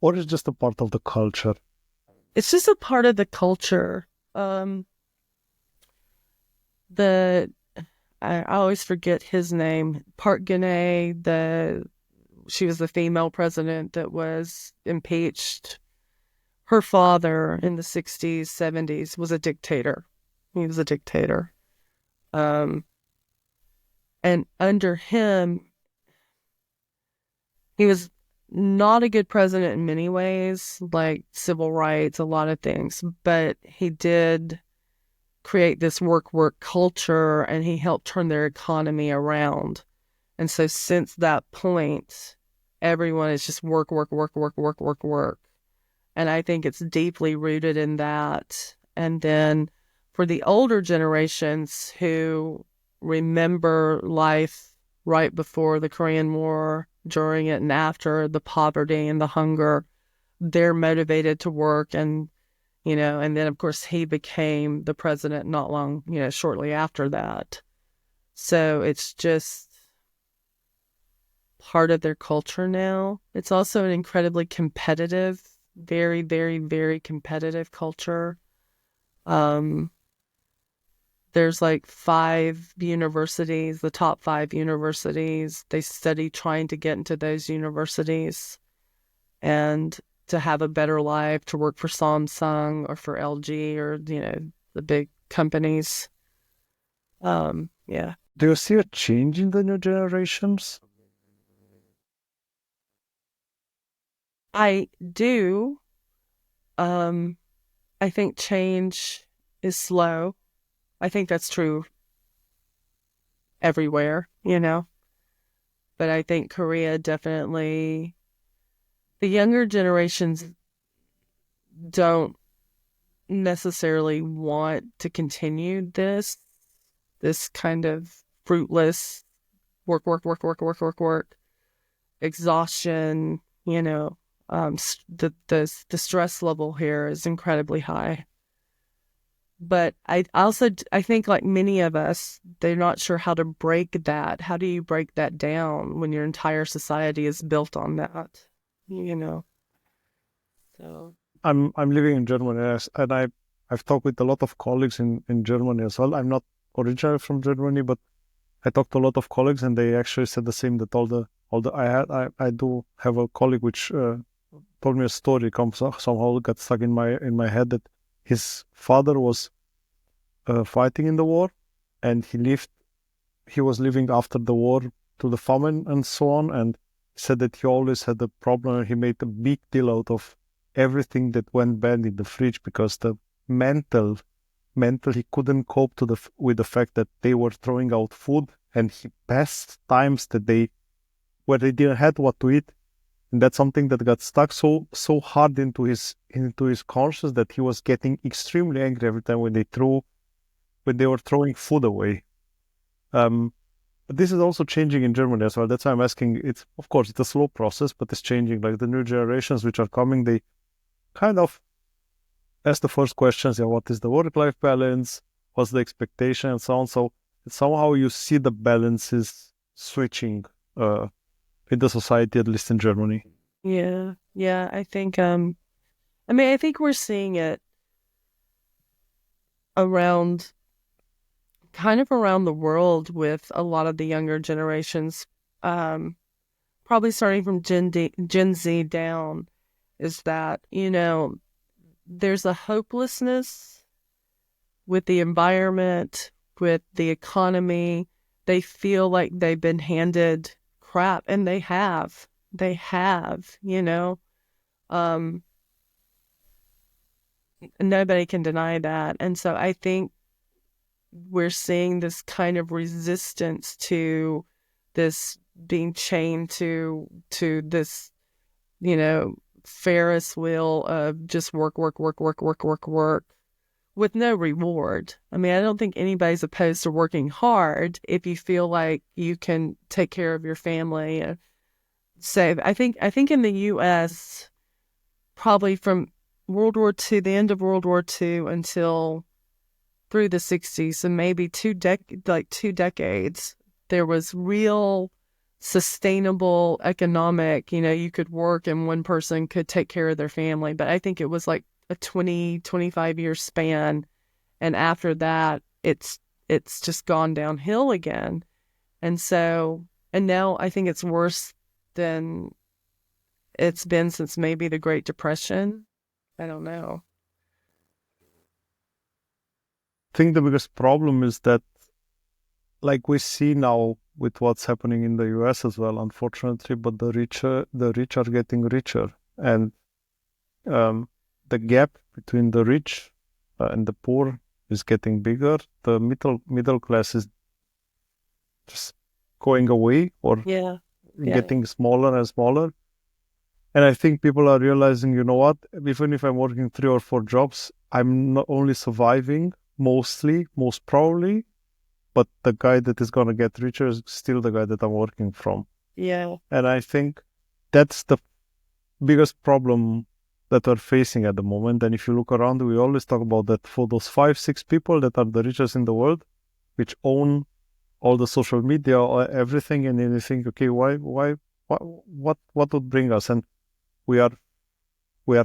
or it's just a part of the culture. it's just a part of the culture. The I always forget his name. Park Geun-hye, she was the female president that was impeached. Her father in the 60s, 70s was a dictator. He was a dictator. And under him, he was not a good president in many ways, like civil rights, a lot of things, but he did create this work culture, and he helped turn their economy around. And so since that point, everyone is just work, work, work, work, work, work, work. And I think it's deeply rooted in that. And then for the older generations who remember life right before the Korean War, during it, and after, the poverty and the hunger, they're motivated to work. And, and then of course he became the president not long, shortly after that. So it's just part of their culture now. It's also an incredibly competitive, very, very, very competitive culture. There's like 5 universities, the top 5 universities. They study trying to get into those universities and to have a better life, to work for Samsung or for LG, or, the big companies. Yeah. Do you see a change in the new generations? I do. I think change is slow. I think that's true everywhere, But I think Korea definitely, the younger generations don't necessarily want to continue this kind of fruitless work, work, work, work, work, work, work, exhaustion, the stress level here is incredibly high. But I think, like many of us, they're not sure how to break that. How do you break that down when your entire society is built on that? So I'm living in Germany, yes, and I've talked with a lot of colleagues in Germany as well. I'm not originally from Germany, but I talked to a lot of colleagues, and they actually said the same, that I do have a colleague which told me a story, somehow got stuck in my head, that his father was fighting in the war, and he was living after the war to the famine and so on, and said that he always had a problem. He made a big deal out of everything that went bad in the fridge, because the mental he couldn't cope with the fact that they were throwing out food, and he passed times where they didn't have what to eat, and that's something that got stuck so hard into his conscience, that he was getting extremely angry every time when they were throwing food away. But this is also changing in Germany as well. That's why I'm asking. Of course it's a slow process, but it's changing. Like the new generations which are coming, they kind of ask the first questions, what is the work-life balance? What's the expectation, and so on. So somehow you see the balances switching in the society, at least in Germany. yeah, I think I think we're seeing it around kind of around the world with a lot of the younger generations, probably starting from Gen Z down, is that, there's a hopelessness with the environment, with the economy. They feel like they've been handed crap, and they have. They have, Um, nobody can deny that. And so I think we're seeing this kind of resistance to this being chained to this, Ferris wheel of just work, work, work, work, work, work, work with no reward. I mean, I don't think anybody's opposed to working hard if you feel like you can take care of your family and save. I think in the US, probably from World War II, the end of World War II until through the 60s, and maybe two decades, there was real sustainable economic, you could work and one person could take care of their family. But I think it was like a 25 year span. And after that, it's just gone downhill again. And now I think it's worse than it's been since maybe the Great Depression. I don't know. I think the biggest problem is that, like we see now with what's happening in the US as well, unfortunately, but the rich are getting richer, and the gap between the rich and the poor is getting bigger. The middle class is just going away or Yeah. getting smaller and smaller. And I think people are realizing, you know what, even if I'm working 3 or 4 jobs, I'm not only surviving most probably, but the guy that is going to get richer is still the guy that I'm working from. Yeah. And I think that's the biggest problem that we're facing at the moment. And if you look around, we always talk about that for those 5-6 people that are the richest in the world, which own all the social media or everything, and then you think, okay, what would bring us? And we are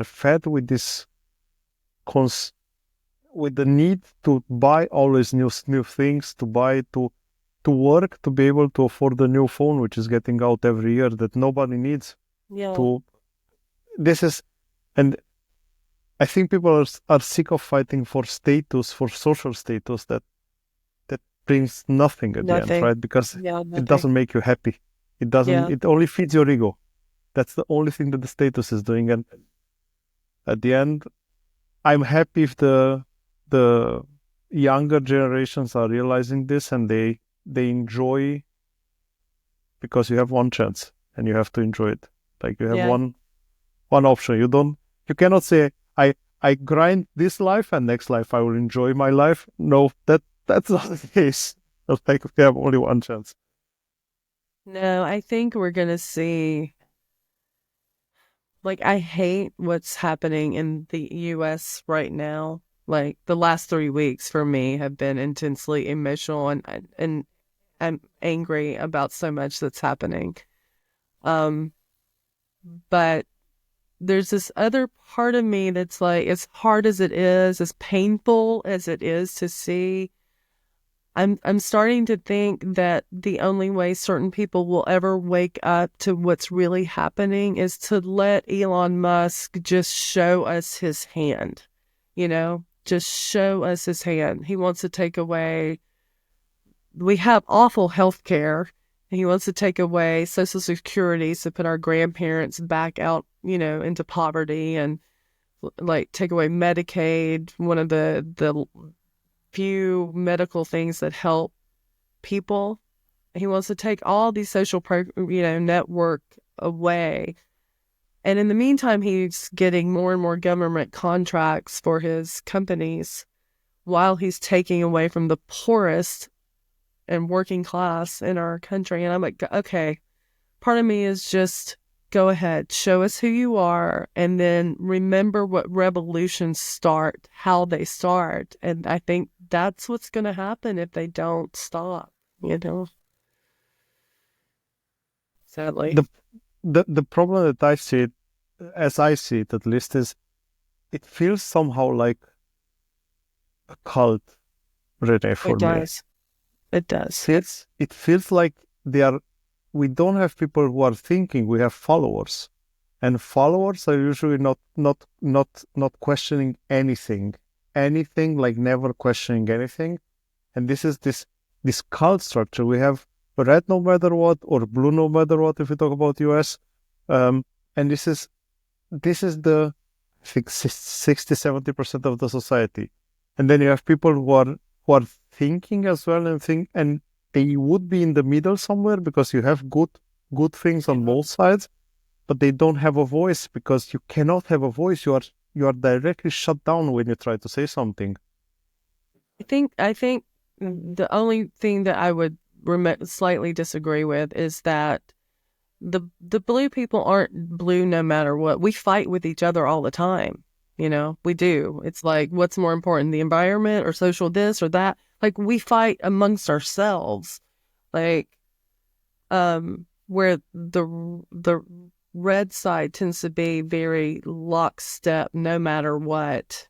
fed with this with the need to buy always new things, to buy to work, to be able to afford the new phone, which is getting out every year that nobody needs. Yeah. And I think people are sick of fighting for status, for social status that brings nothing at the end, right? Because it doesn't make you happy. It doesn't. It only feeds your ego. That's the only thing that the status is doing. And at the end, I'm happy if the younger generations are realizing this and they enjoy, because you have one chance and you have to enjoy it. Like you have one option. You cannot say I grind this life and next life I will enjoy my life. No, that's not the case. Like we have only one chance. No, I think we're gonna see. Like, I hate what's happening in the US right now. Like, the last 3 weeks for me have been intensely emotional, and I'm angry about so much that's happening. But there's this other part of me that's like, as hard as it is, as painful as it is to see, I'm starting to think that the only way certain people will ever wake up to what's really happening is to let Elon Musk just show us his hand, just show us his hand. He wants to take away, we have awful health care, and he wants to take away Social Security to put our grandparents back out, into poverty, and like take away Medicaid, one of the few medical things that help people. He wants to take all these social network away. And in the meantime, he's getting more and more government contracts for his companies while he's taking away from the poorest and working class in our country. And I'm like, okay, part of me is just, go ahead, show us who you are, and then remember what revolutions start, how they start. And I think that's what's going to happen if they don't stop, sadly. The problem that I see it, as I see it at least, is it feels somehow like a cult, Renee, for It me. does. It does. It feels like we don't have people who are thinking, we have followers. And followers are usually not questioning anything. Anything, like never questioning anything. And this is this cult structure. We have red no matter what, or blue no matter what if we talk about US. And this is the, I think, 60-70% of the society. And then you have people who are thinking as well, and they would be in the middle somewhere, because you have good things on both sides, but they don't have a voice, because you cannot have a voice. You are directly shut down when you try to say something. I think the only thing that I would slightly disagree with is that the blue people aren't blue no matter what. We fight with each other all the time. We do. It's like, what's more important, the environment or social this or that? Like, we fight amongst ourselves. Like, where the red side tends to be very lockstep no matter what.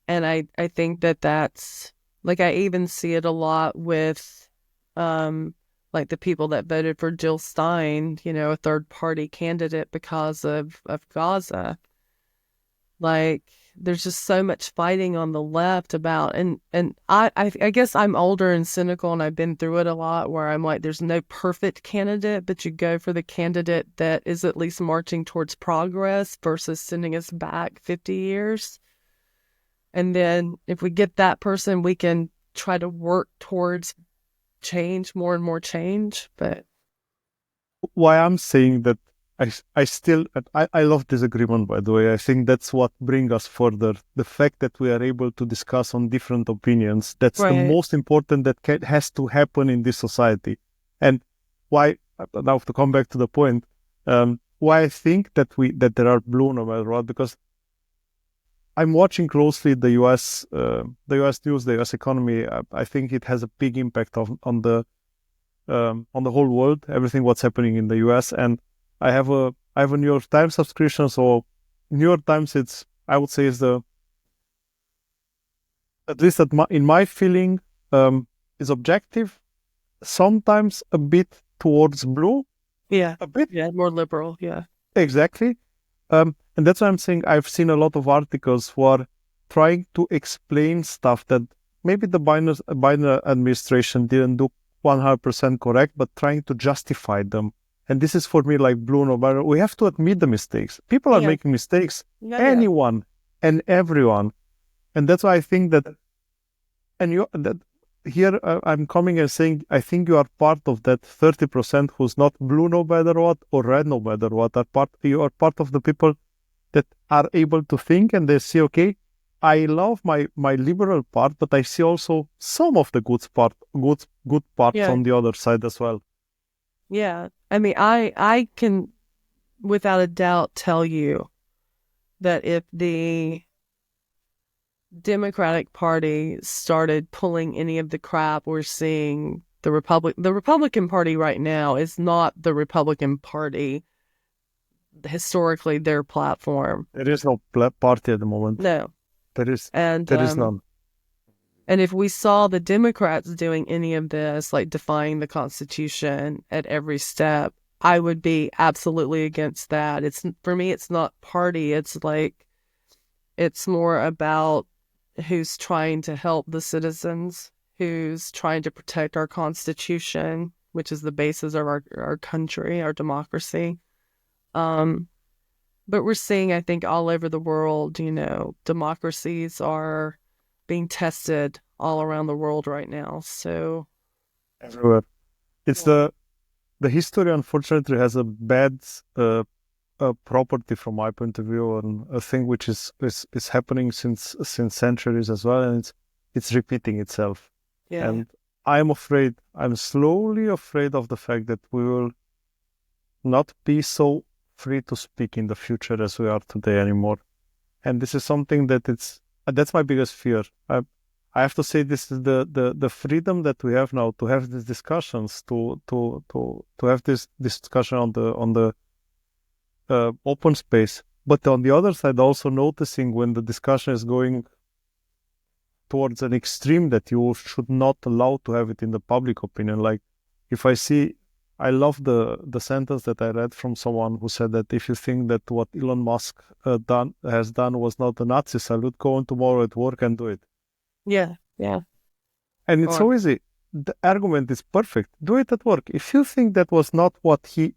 And I think that's, like, I even see it a lot with like the people that voted for Jill Stein, a third party candidate because of Gaza. Like, there's just so much fighting on the left about, and I guess I'm older and cynical, and I've been through it a lot, where I'm like, there's no perfect candidate, but you go for the candidate that is at least marching towards progress versus sending us back 50 years. And then if we get that person, we can try to work towards change, more and more change. But why I'm saying that, I love disagreement, by the way. I think that's what brings us further. The fact that we are able to discuss on different opinions, that's the right. most important that has to happen in this society. And why, now to come back to the point, why I think that there are blue no matter what, because I'm watching closely the US news, the US economy. I think it has a big impact on the whole world, everything what's happening in the US. And I have a New York Times subscription, so New York Times, I would say, is at least in my feeling, is objective, sometimes a bit towards blue. Yeah. A bit. Yeah, more liberal. Yeah. Exactly. And that's why I'm saying I've seen a lot of articles who are trying to explain stuff that maybe the Biden administration didn't do 100% correct, but trying to justify them. And this is, for me, like blue no matter. We have to admit the mistakes. People are making mistakes. Anyone and everyone. And that's why I think that, here I'm coming and saying, I think you are part of that 30% who's not blue no matter what, or red no matter what. You are part of the people that are able to think, and they see, okay, I love my liberal part, but I see also some of the good parts on the other side as well. Yeah. I mean, I can without a doubt tell you that if the Democratic Party started pulling any of the crap we're seeing, the Republican Party right now is not the Republican Party, historically, their platform. There is no party at the moment. No. There is none. And if we saw the Democrats doing any of this, like defying the Constitution at every step, I would be absolutely against that. For me, it's not party. It's more about who's trying to help the citizens, who's trying to protect our Constitution, which is the basis of our country, our democracy. But we're seeing, I think, all over the world, democracies are being tested all around the world right now. So everywhere. It's the history, unfortunately, has a bad property from my point of view, and a thing which is happening since centuries as well, and it's repeating itself. Yeah. And I'm slowly afraid of the fact that we will not be so free to speak in the future as we are today anymore. And this is something that's my biggest fear. I have to say, this is the freedom that we have now to have these discussions, to have this discussion on the open space. But on the other side, also noticing when the discussion is going towards an extreme that you should not allow to have it in the public opinion. Like if I love the sentence that I read from someone who said that if you think that what Elon Musk has done was not a Nazi salute, go on tomorrow at work and do it. Yeah, yeah. And it's so easy. The argument is perfect. Do it at work. If you think that was not what the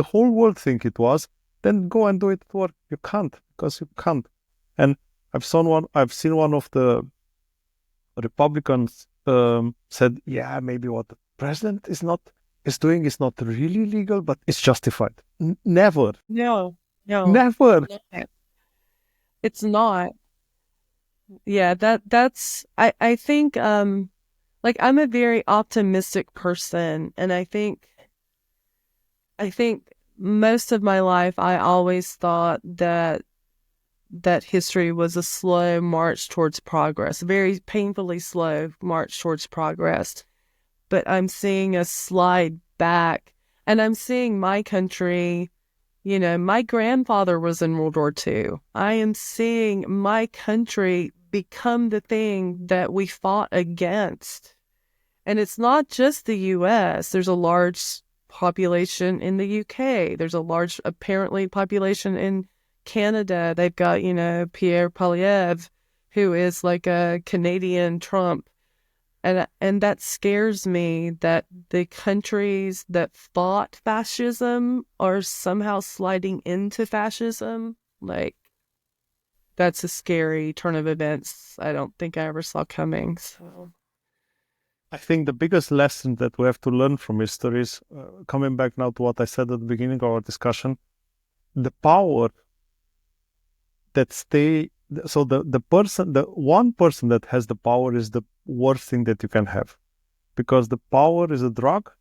whole world think it was, then go and do it at work. You can't, because you can't. And I've seen one of the Republicans said, yeah, maybe what the president is doing is not really legal, but it's justified. Never. No, Never. it's not. Yeah, that's I think like I'm a very optimistic person, and I think most of my life I always thought that history was a slow march towards progress, a very painfully slow march towards progress. But I'm seeing a slide back, and I'm seeing my country. My grandfather was in World War II. I am seeing my country become the thing that we fought against. And it's not just the U.S. There's a large population in the U.K. There's a large, apparently, population in Canada. They've got, Pierre Poilievre, who is like a Canadian Trump. And that scares me that the countries that fought fascism are somehow sliding into fascism. Like, that's a scary turn of events I don't think I ever saw coming. So I think the biggest lesson that we have to learn from history is, coming back now to what I said at the beginning of our discussion, the power that the one person that has the power is the worst thing that you can have, because the power is a drug,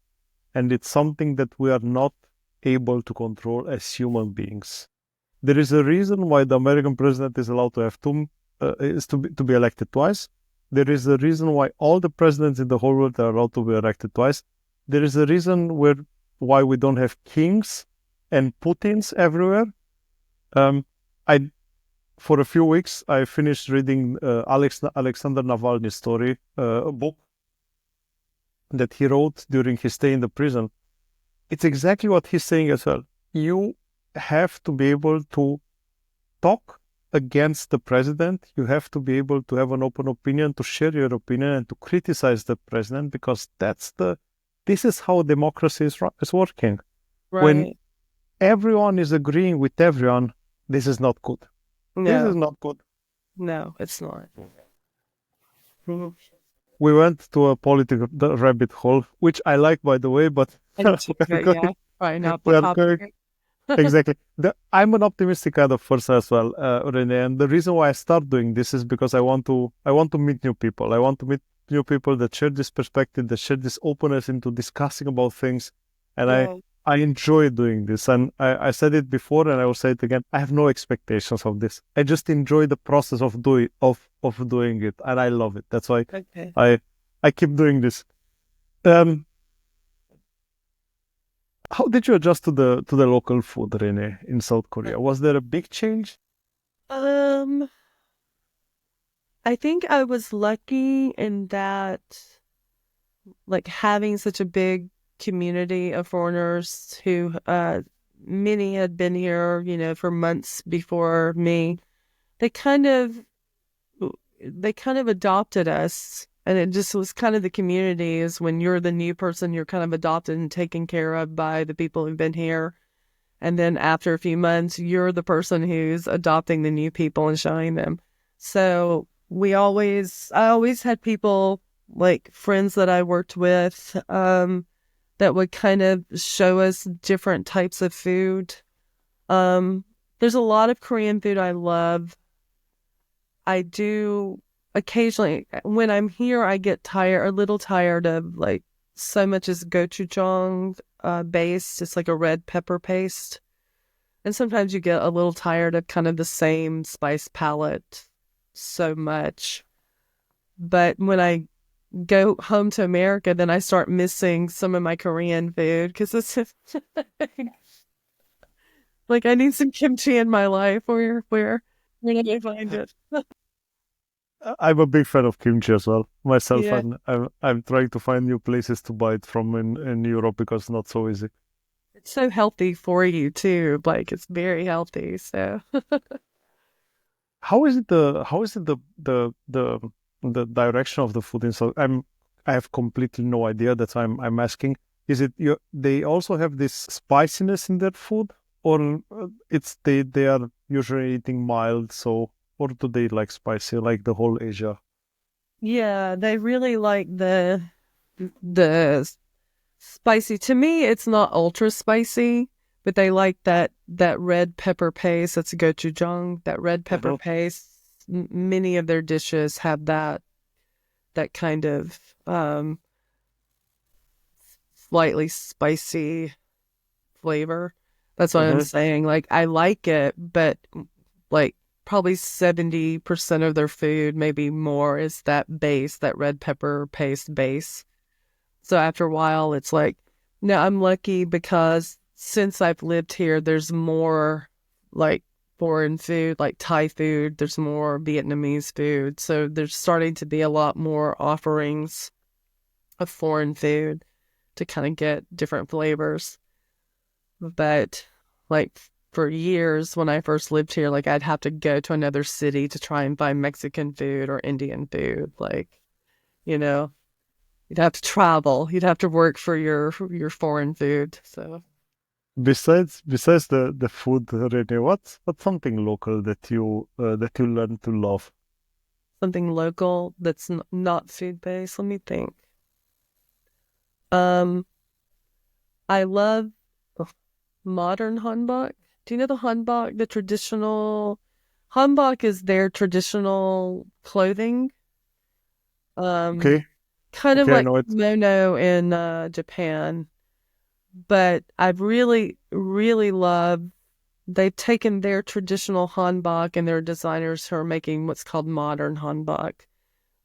and it's something that we are not able to control as human beings. There is a reason why the American president is allowed to have to be elected twice. There is a reason why all the presidents in the whole world are allowed to be elected twice. There is a reason why we don't have kings and Putins everywhere. For a few weeks, I finished reading Alexander Navalny's story, a book that he wrote during his stay in the prison. It's exactly what he's saying as well. You have to be able to talk against the president. You have to be able to have an open opinion, to share your opinion, and to criticize the president, because this is how democracy is working. right. When everyone is agreeing with everyone, this is not good. No, This is not good. no, it's not. We went to a political rabbit hole, which I like, by the way, but Yeah, probably not we the are topic. going exactly. I'm an optimistic kind of person as well, Renee. And the reason why I start doing this is because I want to meet new people. I want to meet new people that share this perspective, that share this openness into discussing about things. And Yeah. I enjoy doing this. And I said it before, and I will say it again. I have no expectations of this. I just enjoy the process of doing it, and I love it. That's why Okay. I keep doing this. How did you adjust to the local food, Renee, in South Korea? Was there a big change? I think I was lucky in that, like, having such a big community of foreigners who, many had been here, for months before me. They kind of adopted us, and it just was kind of the community is when you're the new person, you're kind of adopted and taken care of by the people who've been here. And then after a few months, you're the person who's adopting the new people and showing them. So I always had people, like friends that I worked with, that would kind of show us different types of food. There's a lot of Korean food I love. I do occasionally, when I'm here, I get a little tired of like so much as gochujang based. It's like a red pepper paste. And sometimes you get a little tired of kind of the same spice palette so much. But when I go home to America, then I start missing some of my Korean food because it's like I need some kimchi in my life. Where do I find it? I'm a big fan of kimchi as well myself, Yeah, and I'm trying to find new places to buy it from in Europe because it's not so easy. it's so healthy for you too. Like it's very healthy. So How is it the direction of the food in South? I have completely no idea. That's why I'm asking. Is it they also have this spiciness in their food, or it's they are usually eating mild, so or do they like spicy like the whole Asia? yeah, they really like the spicy. To me, it's not ultra spicy, but they like that red pepper paste. That's gochujang. That red pepper Hmm. paste. Many of their dishes have that kind of slightly spicy flavor. That's what I'm Hmm. saying. Like I like it, but like probably 70% of their food, maybe more, is that base, that red pepper paste base. So after a while, it's like, no, I'm lucky because since I've lived here, there's more like foreign food, like Thai food, there's more Vietnamese food. So there's starting to be a lot more offerings of foreign food to kind of get different flavors. But like for years when I first lived here, like I'd have to go to another city to try and find Mexican food or Indian food. Like, you know, you'd have to travel. You'd have to work for your foreign food. So Besides the food, Rene, what's something local that you learn to love? something local that's not food based. Let me think. Um, I love modern hanbok. Do you know the hanbok? The traditional hanbok is their traditional clothing. Um, Okay, kind of okay, I like know it. kimono in Japan, but I've really loved. They've taken their traditional hanbok and their designers who are making what's called modern hanbok,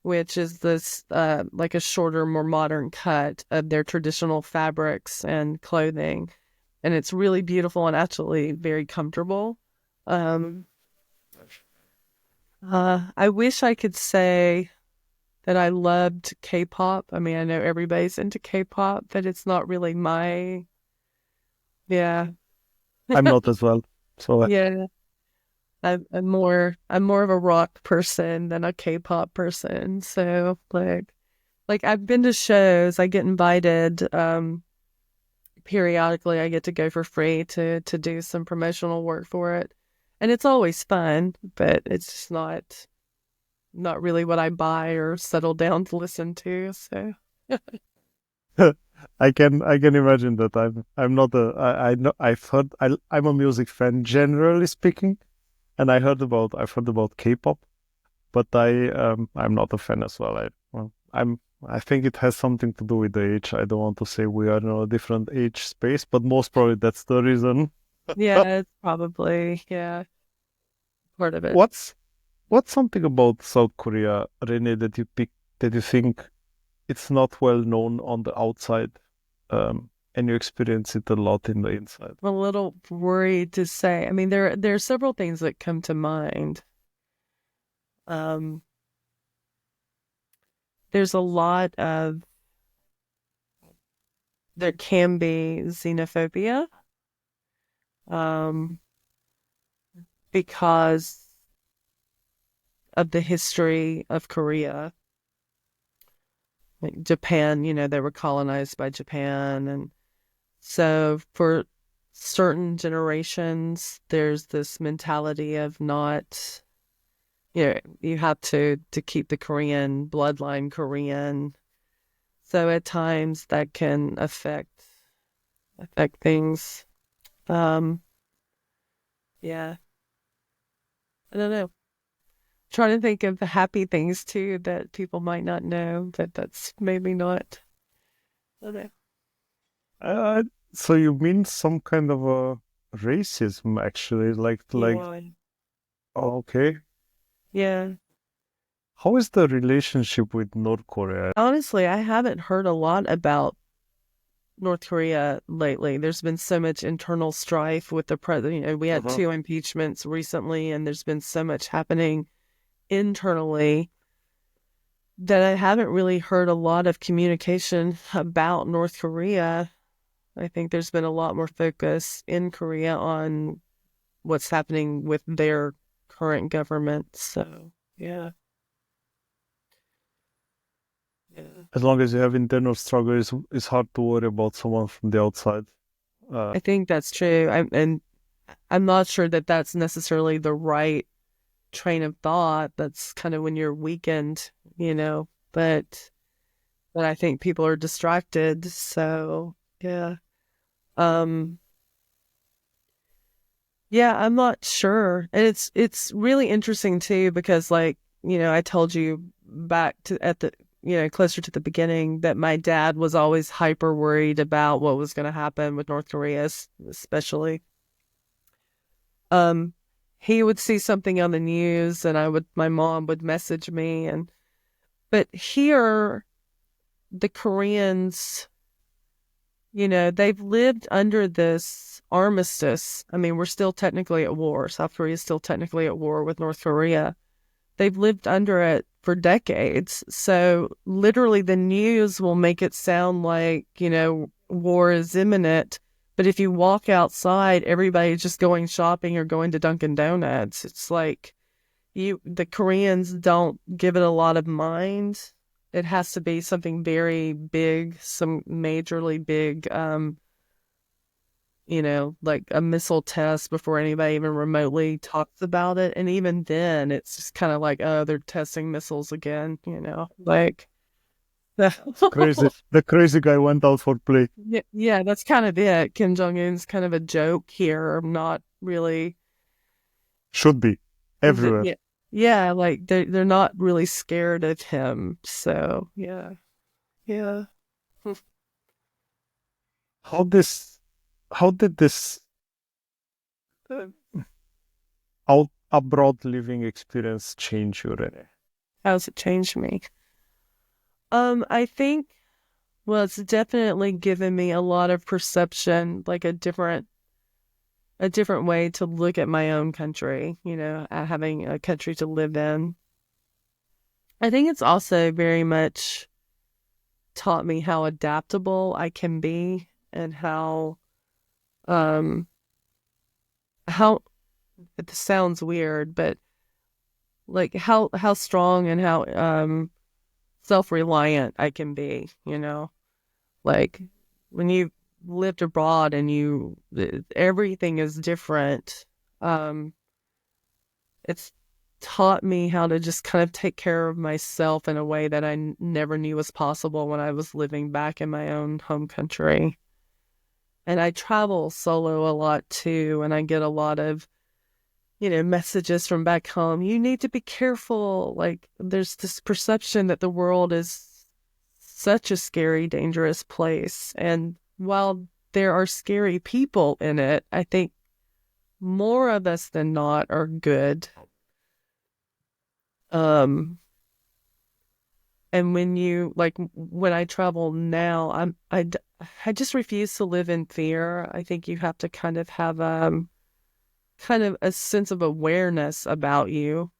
which is this like a shorter, more modern cut of their traditional fabrics and clothing, and it's really beautiful and actually very comfortable. Um, I wish I could say that I loved K-pop. I mean, I know everybody's into K-pop, but it's not really my, yeah, I'm not as well. So yeah. I'm more of a rock person than a K-pop person. So like I've been to shows. I get invited periodically. I get to go for free to do some promotional work for it, and it's always fun. But it's just not really what I buy or settle down to listen to. So. I can imagine that I'm not a I know I've heard I'm a music fan generally speaking, and I've heard about K-pop, but I'm not a fan as well. I think it has something to do with the age. I don't want to say we are in a different age space, but most probably that's the reason. Yeah, it's probably, yeah, part of it. What's what's something about South Korea, Rene, that you think it's not well known on the outside, and you experience it a lot in the inside? I'm a little worried to say. I mean, there are several things that come to mind. Um, there's a lot of there can be xenophobia, um, because of the history of Korea. Like Japan, they were colonized by Japan, and so for certain generations, there's this mentality of not, you have to keep the Korean bloodline Korean. So at times that can affect things. Um, yeah, I don't know. Trying to think of the happy things too that people might not know, but that's maybe not. I don't know. Uh, so you mean some kind of a racism, actually, Yeah. okay. Yeah. How is the relationship with North Korea? Honestly, I haven't heard a lot about North Korea lately. There's been so much internal strife with the president. We had Uh-huh. two impeachments recently, and there's been so much happening internally. that I haven't really heard a lot of communication about North Korea. I think there's been a lot more focus in Korea on what's happening with their current government. So, yeah. Yeah. As long as you have internal struggle, it's hard to worry about someone from the outside. I think that's true. And I'm not sure that that's necessarily the right train of thought. That's kind of when you're weakened, but I think people are distracted. So, yeah. Um, yeah, I'm not sure. And it's really interesting too because like, I told you back to at the closer to the beginning that my dad was always hyper worried about what was going to happen with North Korea, especially. Um, he would see something on the news and my mom would message me but here the Koreans, they've lived under this armistice. I mean, we're still technically at war. South Korea is still technically at war with North Korea. They've lived under it for decades. So literally the news will make it sound like, war is imminent. But if you walk outside, everybody's just going shopping or going to Dunkin' Donuts. It's like the Koreans don't give it a lot of mind. It has to be something very big, some majorly big, like a missile test before anybody even remotely talks about it. And even then, it's just kind of like, oh, they're testing missiles again, like. Crazy. The crazy guy went out for play. Yeah, that's kind of it. Kim Jong-un's kind of a joke here. Not really. Should be everywhere. Yeah, yeah, like they're not really scared of him. So yeah, yeah. How this, how did this uh, out abroad living experience change you, Renee? How's it changed me? I think, well, it's definitely given me a lot of perception, like a different way to look at my own country, having a country to live in. I think it's also very much taught me how adaptable I can be and um, how, it sounds weird, but like how strong and how, self-reliant I can be, like when you lived abroad and everything is different. It's taught me how to just kind of take care of myself in a way that I never knew was possible when I was living back in my own home country. And I travel solo a lot too, and I get a lot of, messages from back home. You need to be careful. Like there's this perception that the world is such a scary, dangerous place. And while there are scary people in it, I think more of us than not are good. Um, and when I travel now, I just refuse to live in fear. I think you have to kind of have, kind of a sense of awareness about you.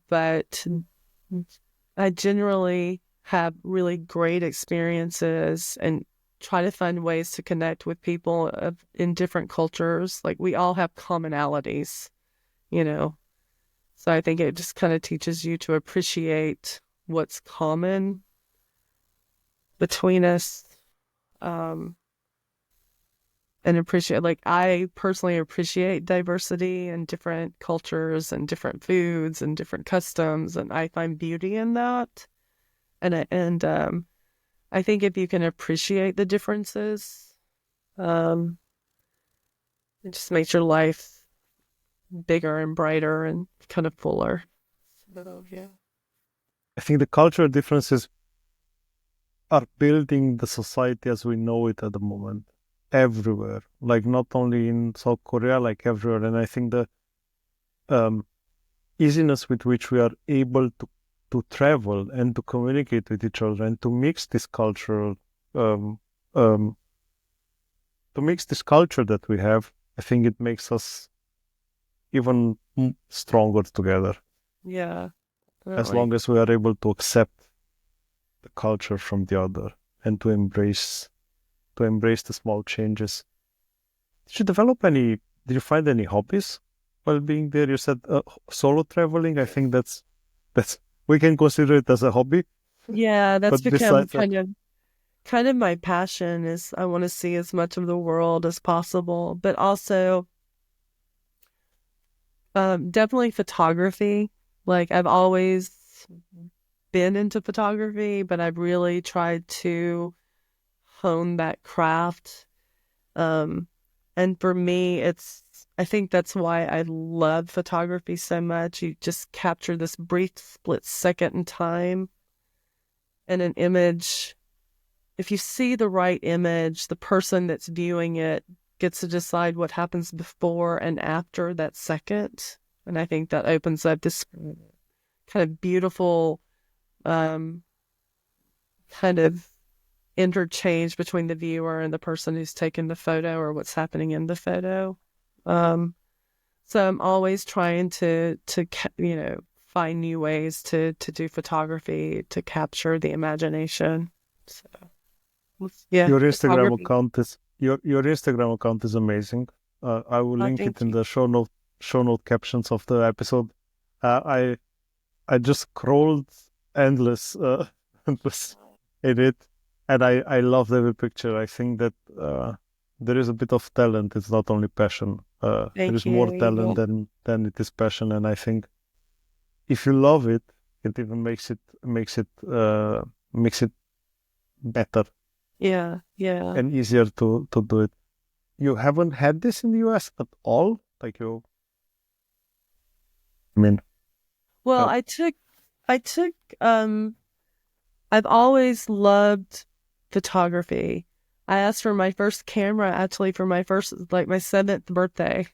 But I generally have really great experiences and try to find ways to connect with people in different cultures. Like we all have commonalities, you know. So I think it just kind of teaches you to appreciate what's common between us, um, and appreciate, like, I personally appreciate diversity and different cultures and different foods and different customs, and I find beauty in that. I think if you can appreciate the differences, um, it just makes your life bigger and brighter and kind of fuller. So, yeah. I think the cultural differences are building the society as we know it at the moment, everywhere. Like not only in South Korea, like everywhere. And I think the um, easiness with which we are able to travel and to communicate with each other and to mix this cultural um, um, to mix this culture that we have, I think it makes us even stronger together. Yeah, as long as we are able to accept the culture from the other and to embrace the small changes. Did you find any hobbies while being there? You said solo traveling. I think that's we can consider it as a hobby. Yeah, that's But become besides that, kind of my passion is I want to see as much of the world as possible, but also definitely photography. Like I've always been into photography, but I've really tried to hone that craft. And for me, I think that's why I love photography so much. You just capture this brief split second in time and an image. If you see the right image, the person that's viewing it gets to decide what happens before and after that second. And I think that opens up this kind of beautiful kind of interchange between the viewer and the person who's taken the photo or what's happening in the photo. So I'm always trying to find new ways to do photography to capture the imagination. So yeah, your Instagram photography. account is your Instagram account is amazing. I will Oh, link it thank in you. the show note captions of the episode. I just scrolled endless, endless in it, and I loved every picture. I think that there is a bit of talent. It's not only passion. There Thank is more you. Yeah. talent than it is passion, and I think if you love it, it even makes it better Yeah. Yeah. and easier to do it. You haven't had this in the US at all? Like I mean, Well, uh, I took, I've always loved photography. I asked for my first camera actually for like my 7th birthday,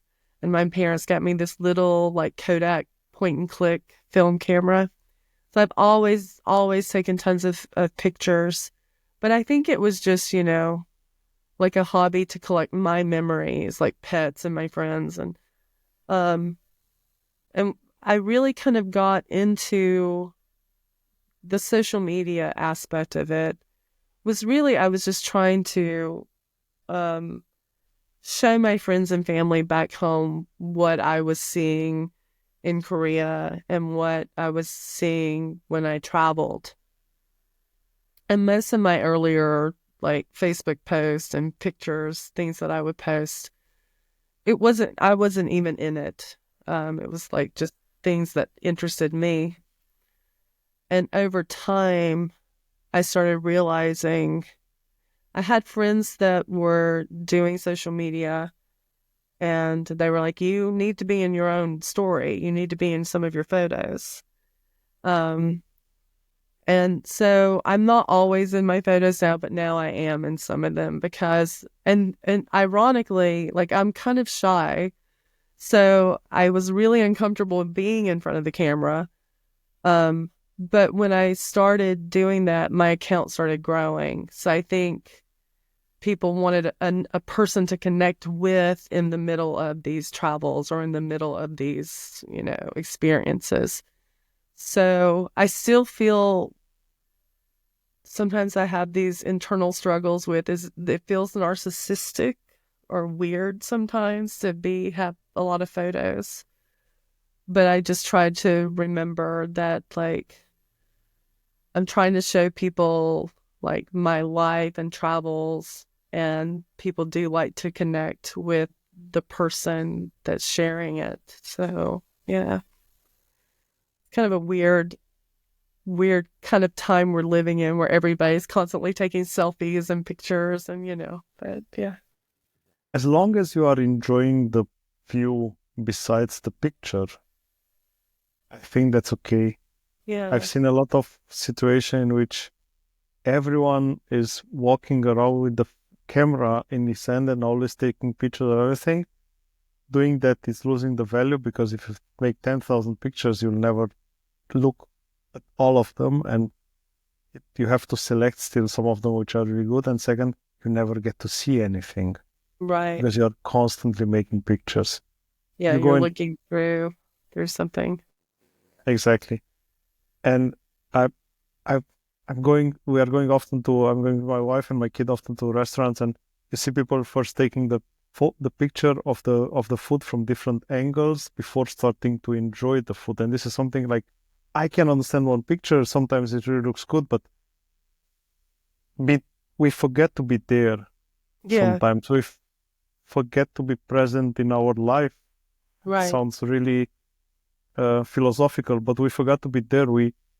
and my parents got me this little like Kodak point and click film camera. So I've always taken tons of pictures, but I think it was just, like a hobby to collect my memories, like pets and my friends. Um, and I really kind of got into the social media aspect of it was really, I was just trying to um, show my friends and family back home what I was seeing in Korea and what I was seeing when I traveled. And most of my earlier like Facebook posts and pictures, things that I would post, I wasn't even in it. It was like just things that interested me. And over time, I started realizing I had friends that were doing social media and they were like, you need to be in your own story. You need to be in some of your photos. Um, and so I'm not always in my photos now, but now I am in some of them because, and ironically, like I'm kind of shy. So I was really uncomfortable being in front of the camera. Um, but when I started doing that, my account started growing. So I think people wanted a person to connect with in the middle of these travels or in the middle of these, experiences. So I still feel sometimes I have these internal struggles with is it feels narcissistic or weird sometimes to have a lot of photos. But I just tried to remember that like I'm trying to show people like my life and travels, and people do like to connect with the person that's sharing it. So, yeah, kind of a weird kind of time we're living in where everybody's constantly taking selfies and pictures and, but yeah. as long as you are enjoying the view besides the picture, I think that's okay. I've Yeah. seen a lot of situation in which everyone is walking around with the camera in his hand and always taking pictures of everything. Doing that is losing the value because if you make 10,000 pictures, you'll never look at all of them, and you have to select still some of them which are really good. And second, you never get to see anything Right. because you're constantly making pictures. Yeah, You go you're in looking through something. exactly. And I, I, I'm going. We are going often to. I'm going with my wife and my kid often to restaurants, and you see people first taking the picture of the food from different angles before starting to enjoy the food. And this is something like I can understand one picture. Sometimes it really looks good, but we we forget to be there. Yeah, Sometimes we forget to be present in our life. right. Sounds really philosophical, but we forgot to be there.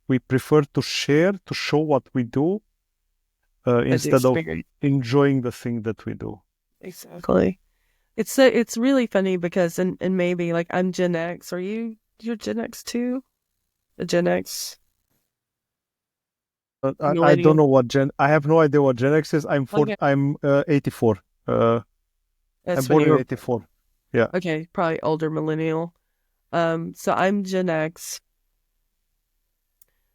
We prefer to share, to show what we do, As instead of experience. enjoying the thing that we do. Exactly. It's really funny because and maybe like I'm Gen X. Are you're Gen X too? A Gen X I don't millennial. know what I have no idea what Gen X is. Okay. I'm 84. I'm That's when born you in were 84. Yeah. okay, probably older millennial. So I'm Gen X.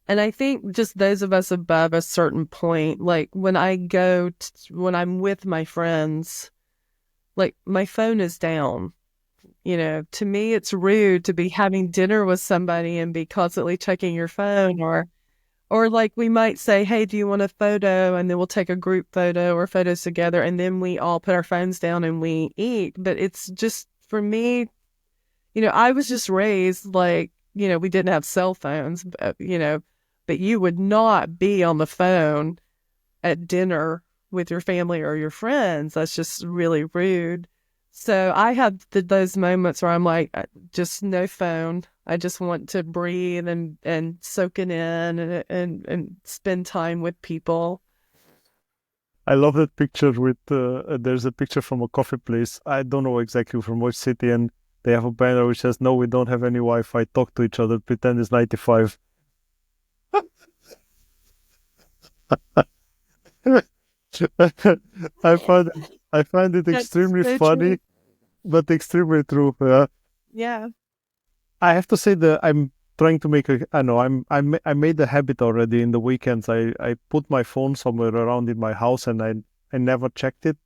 And I think just those of us above a certain point, like when when I'm with my friends, like my phone is down. You know, to me, it's rude to be having dinner with somebody and be constantly checking your phone or like we might say, hey, do you want a photo? And then we'll take a group photo or photos together. And then we all put our phones down and we eat. But it's just for me, I was just raised like, we didn't have cell phones, but you would not be on the phone at dinner with your family or your friends. That's just really rude. So I have those moments where I'm like, just no phone. I just want to breathe and soak it in and spend time with people. I love that picture with, there's a picture from a coffee place. I don't know exactly from which city, and they have a banner which says, "No, we don't have any Wi-Fi. Talk to each other. Pretend it's 95." I find it That's extremely so true. funny, but extremely true. Yeah. Yeah. I have to say that I'm trying to make I know I made a habit already in the weekends. I put my phone somewhere around in my house, and I never check it.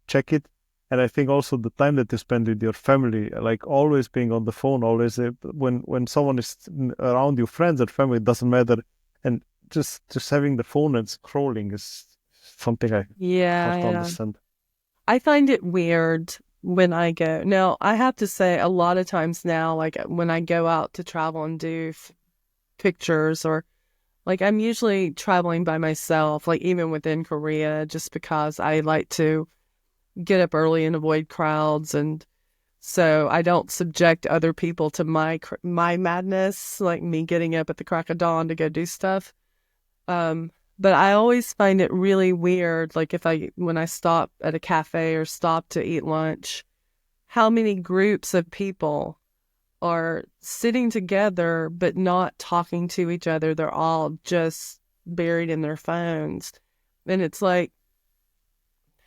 And I think also the time that you spend with your family, like always being on the phone, always, when someone is around you, friends and family, it doesn't matter. And just having the phone and scrolling is something I Yeah, have to yeah. understand. I find it weird when I go. Now, I have to say, a lot of times now, like when I go out to travel and do pictures, or like I'm usually traveling by myself, like even within Korea, just because I like to get up early and avoid crowds. And so I don't subject other people to my madness, like me getting up at the crack of dawn to go do stuff. Um, but I always find it really weird, like when I stop at a cafe or stop to eat lunch, how many groups of people are sitting together but not talking to each other. They're all just buried in their phones. And it's like,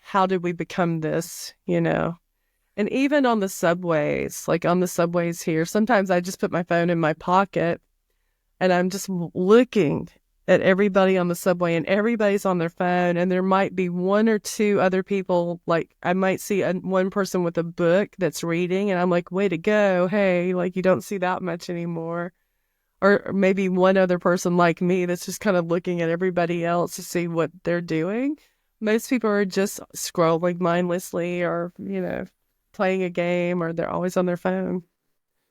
how did we become this, And even on the subways, like on the subways here, sometimes I just put my phone in my pocket and I'm just looking at everybody on the subway and everybody's on their phone, and there might be one or two other people, like I might see one person with a book that's reading and I'm like, way to go, hey, like you don't see that much anymore. Or maybe one other person like me that's just kind of looking at everybody else to see what they're doing. Most people are just scrolling mindlessly or, playing a game, or they're always on their phone.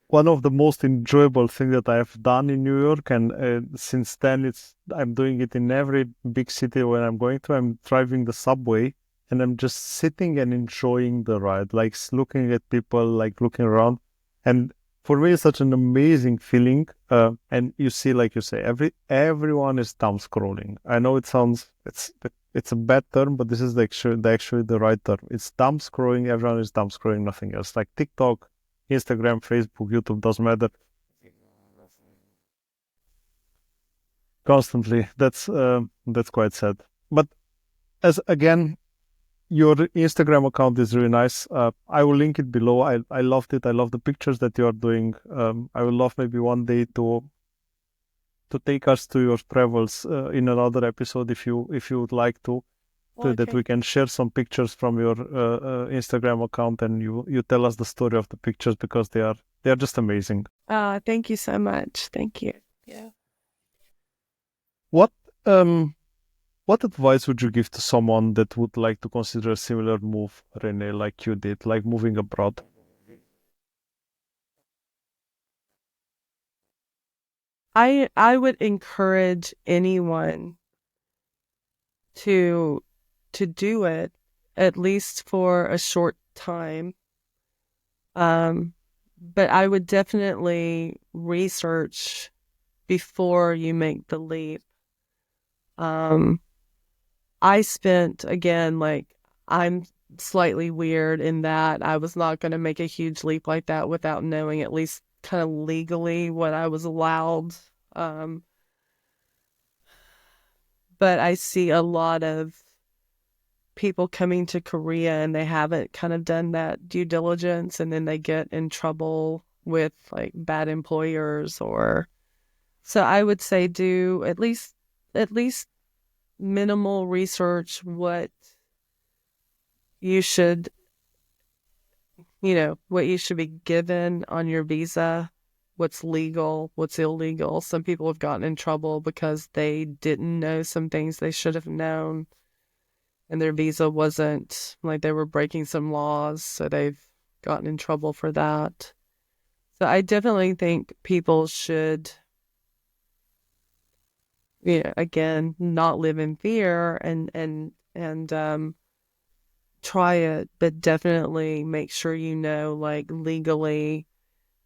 One of the most enjoyable things that I have done in New York, and since then I'm doing it in every big city when I'm going to. I'm driving the subway, and I'm just sitting and enjoying the ride, like looking at people, like looking around. And for me, it's such an amazing feeling. And you see, like you say, everyone is dumb scrolling. I know it's a bad term, but this is actually the right term. It's dumb scrolling. Everyone is dumb scrolling, nothing else. Like TikTok, Instagram, Facebook, YouTube, doesn't matter. Constantly. That's quite sad. But as again, your Instagram account is really nice. I will link it below. I loved it. I love the pictures that you are doing. I would love maybe one day to take us to your travels in another episode if you would like Well, that okay. we can share some pictures from your Instagram account, and you tell us the story of the pictures because they are just amazing. Thank you so much. Thank you. Yeah. What um what advice would you give to someone that would like to consider a similar move, Renee, like you did, like moving abroad? I would encourage anyone to do it at least for a short time. Um, but I would definitely research before you make the leap. Um, I spent, again, like, I'm slightly weird in that I was not going to make a huge leap like that without knowing at least kind of legally what I was allowed. Um, but I see a lot of people coming to Korea and they haven't kind of done that due diligence, and then they get in trouble with like bad employers. Or so I would say do at least minimal research what you should, what you should be given on your visa, what's legal, what's illegal. Some people have gotten in trouble because they didn't know some things they should have known, and their visa wasn't, like, they were breaking some laws, so they've gotten in trouble for that. So I definitely think people should, again, not live in fear and try it, but definitely make sure like legally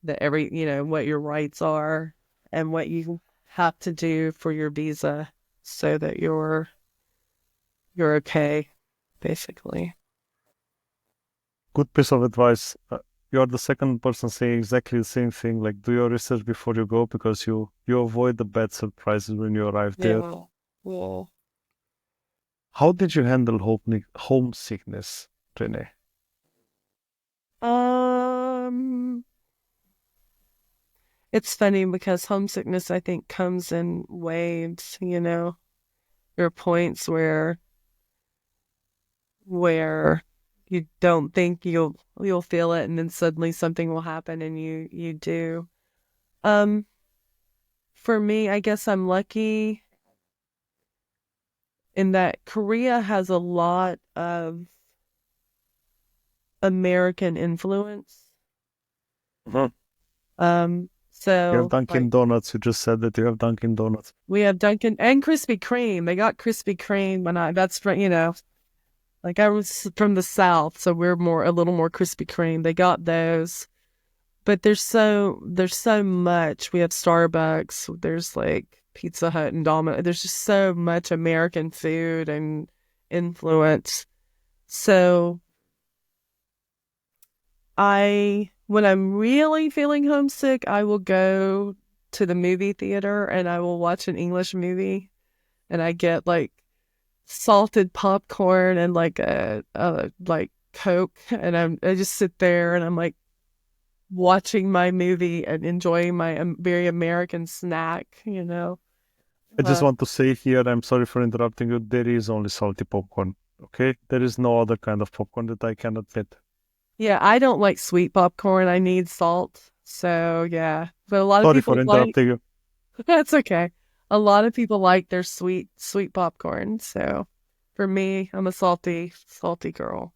that what your rights are and what you have to do for your visa so that you're okay, basically. Good piece of advice. You are the second person saying exactly the same thing. Like, do your research before you go because you avoid the bad surprises when you arrive there. Yeah. Well, How did you handle homesickness, Renee? um, it's funny because homesickness, I think, comes in waves, There are points where you don't think you'll feel it, and then suddenly something will happen and you do. Um, for me, I guess I'm lucky in that Korea has a lot of American influence. Mhm. You have So Dunkin' like Donuts. You just said that you have Dunkin' Donuts. we have Dunkin' and Krispy Kreme. They got Krispy Kreme when that's from, like, I was from the South, so we're a little more Krispy Kreme. They got those. But there's so much. We have Starbucks, there's like Pizza Hut and Domino. There's just so much American food and influence. So when I'm really feeling homesick, I will go to the movie theater and I will watch an English movie, and I get like salted popcorn and like a like Coke, and I just sit there and I'm like watching my movie and enjoying my very American snack. I just Uh, want to say here, I'm sorry for interrupting you. There is only salty popcorn. Okay? There is no other kind of popcorn that I can admit. yeah, I don't like sweet popcorn. I need salt. So yeah, but a lot of Sorry for people like, interrupting you. that's okay. A lot of people like their sweet popcorn. So for me, I'm a salty girl.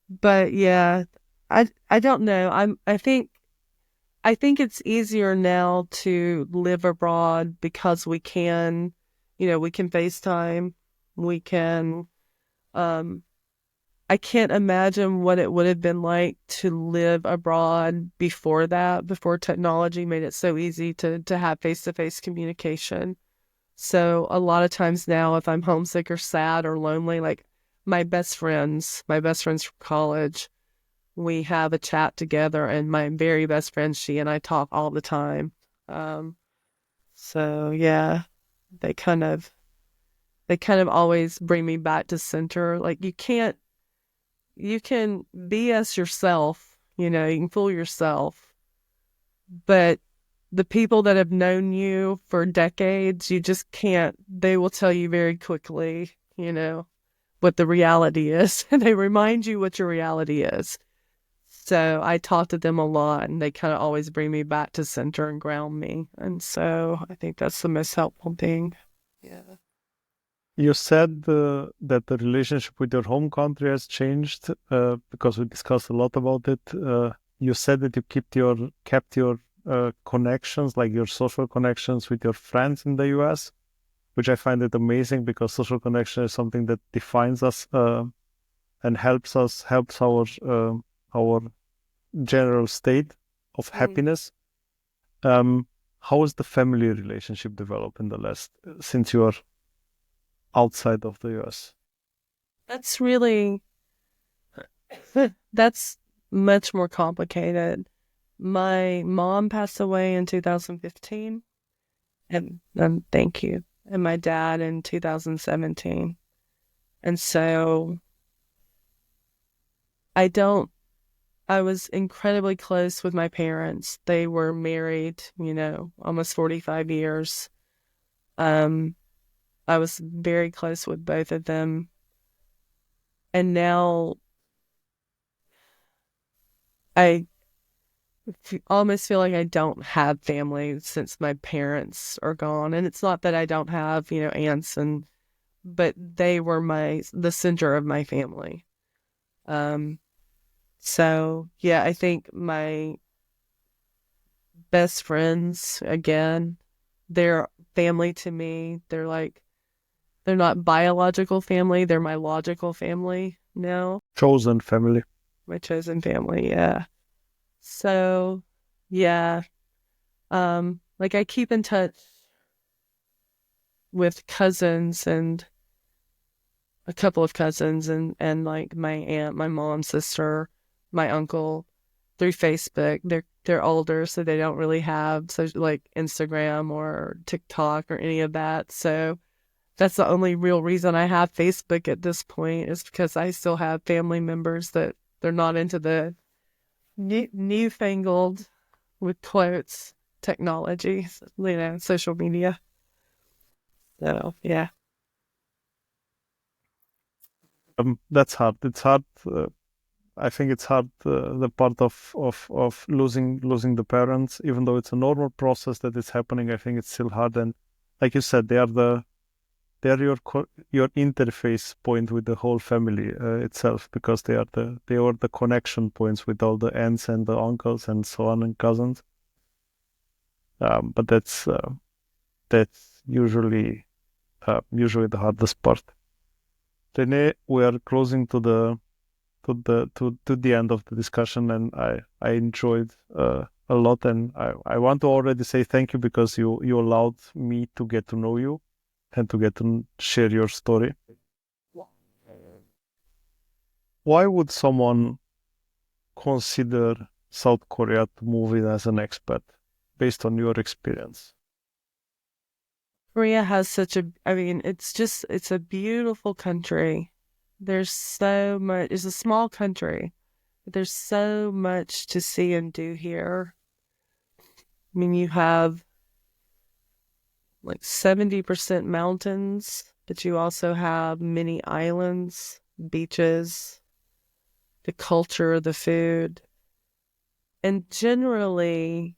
But yeah, I don't know. I think it's easier now to live abroad because we can FaceTime. We can, um, I can't imagine what it would have been like to live abroad before that, before technology made it so easy to have face-to-face communication. So a lot of times now, if I'm homesick or sad or lonely, like my best friends from college, we have a chat together, and my very best friend, she and I talk all the time. Um, so yeah, they kind of they kind of always bring me back to center. Like, you can BS yourself, you can fool yourself, but the people that have known you for decades, you just can't, they will tell you very quickly, what the reality is. And they remind you what your reality is. So I talk to them a lot, and they kind of always bring me back to center and ground me. And so I think that's the most helpful thing. Yeah. You said that the relationship with your home country has changed because we discussed a lot about it. You said that you kept your connections, like your social connections with your friends in the US, which I find it amazing because social connection is something that defines us and helps our general state of Mm. happiness. Um, how has the family relationship developed in the last since you are outside of the US? That's really, that's much more complicated. My mom passed away in 2015, and thank you, and my dad in 2017. And so I don't, I was incredibly close with my parents. They were married, almost 45 years. Um, I was very close with both of them. And now I almost feel like I don't have family since my parents are gone. And it's not that I don't have, aunts but they were the center of my family. Um, so yeah, I think my best friends, again, they're family to me. They're not biological family, they're my logical family now, Chosen family. my chosen family, yeah. So yeah, like I keep in touch with cousins and a couple of cousins and like my aunt, my mom's sister, my uncle through Facebook. They're older, so they don't really have like Instagram or TikTok or any of that. So that's the only real reason I have Facebook at this point is because I still have family members that they're not into the newfangled with quotes technology, social media. So yeah. That's hard. It's hard. I think it's hard. The part of losing the parents, even though it's a normal process that is happening, I think it's still hard. And like you said, they are your interface point with the whole family itself because they are the connection points with all the aunts and the uncles and so on and cousins. But that's usually the hardest part. Renee, we are closing to the end of the discussion, and I enjoyed a lot, and I want to already say thank you because you allowed me to get to know you and to get to share your story. Why would someone consider South Korea to move in as an expat based on your experience? Korea has I mean, it's a beautiful country. There's so much, it's a small country, but there's so much to see and do here. I mean, you have like 70% mountains, but you also have many islands, beaches, the culture, the food. And generally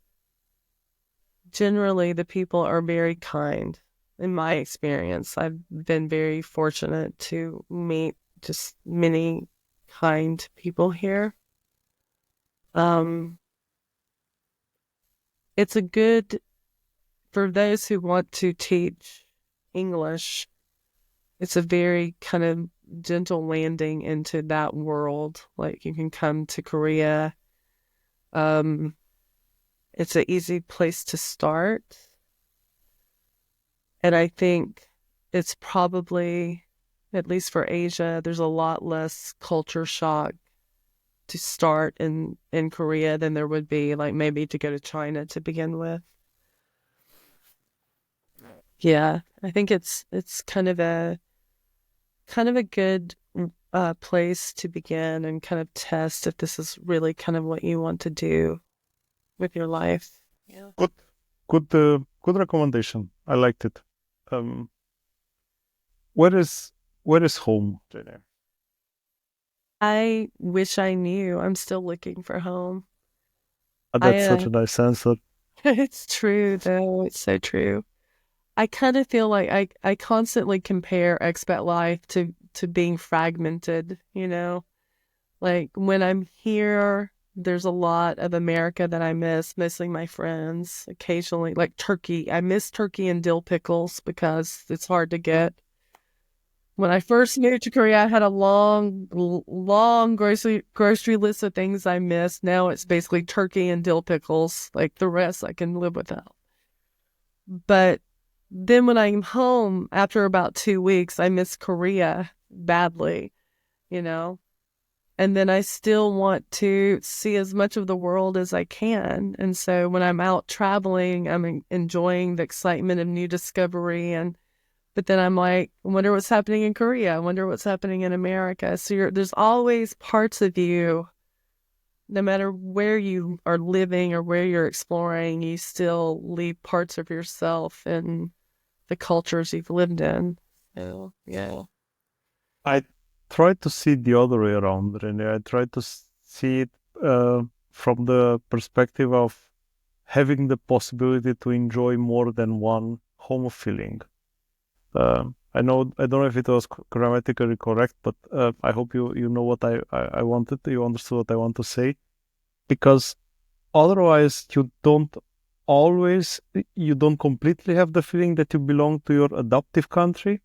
the people are very kind. In my experience, I've been very fortunate to meet just many kind people here. Um, it's a good for those who want to teach English. It's a very kind of gentle landing into that world. Like you can come to Korea. Um, it's an easy place to start. And I think it's probably, at least for Asia, there's a lot less culture shock to start in Korea than there would be like maybe to go to China to begin with. Yeah, I think it's kind of a good place to begin and kind of test if this is really kind of what you want to do with your life. Yeah. Good, good recommendation. I liked it. Um, where is home, Renee? I wish I knew. I'm still looking for home. I That's such a nice answer. it's true though. It's so true. I kind of feel like I constantly compare expat life to being fragmented, you know? Like when I'm here, there's a lot of America that I miss, mostly my friends, occasionally like turkey. I miss turkey and dill pickles because it's hard to get. When I first moved to Korea, I had a long grocery list of things I missed. Now it's basically turkey and dill pickles. Like the rest I can live without. But then when I'm home after about 2 weeks, I miss Korea badly, you know? And then I still want to see as much of the world as I can. And so when I'm out traveling, I'm enjoying the excitement of new discovery. But then I'm like, I wonder what's happening in Korea. I wonder what's happening in America. So there's always parts of you, no matter where you are living or where you're exploring, you still leave parts of yourself in the cultures you've lived in. So, yeah. I try to see the other way around, Renee. I try to see it from the perspective of having the possibility to enjoy more than one home feeling. I know I don't know if it was grammatically correct, but I hope you know what I wanted. You understood what I want to say, because otherwise you don't completely have the feeling that you belong to your adoptive country,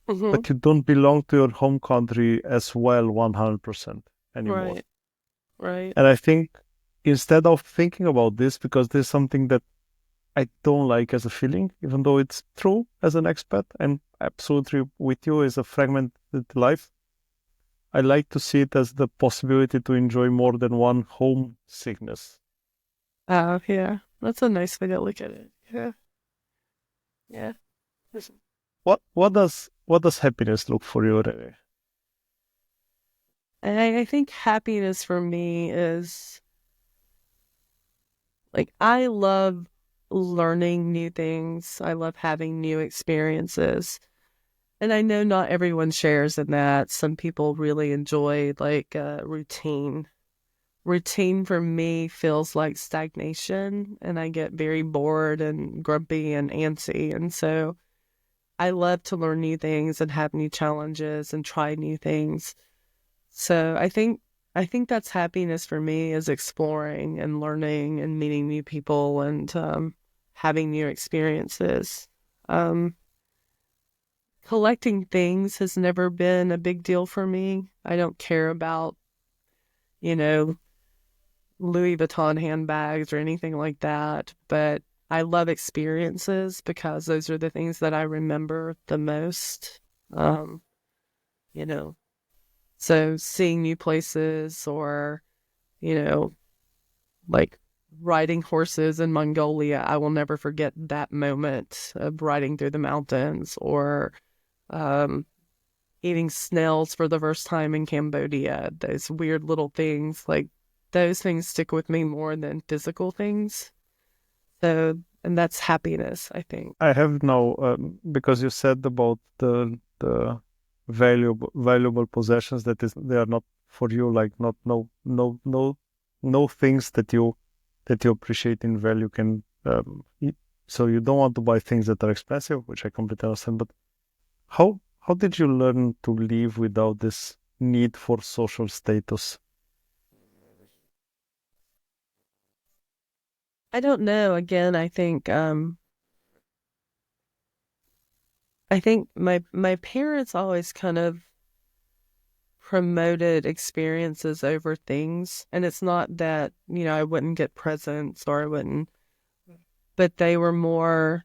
Mm-hmm. but you don't belong to your home country as well 100% anymore. Right, right. And I think instead of thinking about this, because there's something that I don't like as a feeling, even though it's true as an expat and absolutely with you as a fragmented life, I like to see it as the possibility to enjoy more than one homesickness. Yeah. That's a nice way to look at it. Yeah, yeah. What does happiness look for you, Renee? And I think happiness for me is like I love learning new things. I love having new experiences. And I know not everyone shares in that. Some people really enjoy like routine. Routine for me feels like stagnation, and I get very bored and grumpy and antsy. And so I love to learn new things and have new challenges and try new things. So I think that's happiness for me is exploring and learning and meeting new people and having new experiences. Um, Collecting things has never been a big deal for me. I don't care about, you know, Louis Vuitton handbags or anything like that, but I love experiences because those are the things that I remember the most. Um, you know, so seeing new places or, you know, like riding horses in Mongolia, I will never forget that moment of riding through the mountains or um, eating snails for the first time in Cambodia. Those weird little things, like those things stick with me more than physical things. So, and that's happiness, I think. I have now because you said about the valuable possessions that is they are not for you, like not no things that you appreciate in value can so you don't want to buy things that are expensive, which I completely understand. But how did you learn to live without this need for social status? I don't know. Again, I think my parents always kind of promoted experiences over things. And it's not that, I wouldn't get presents or I wouldn't, but they were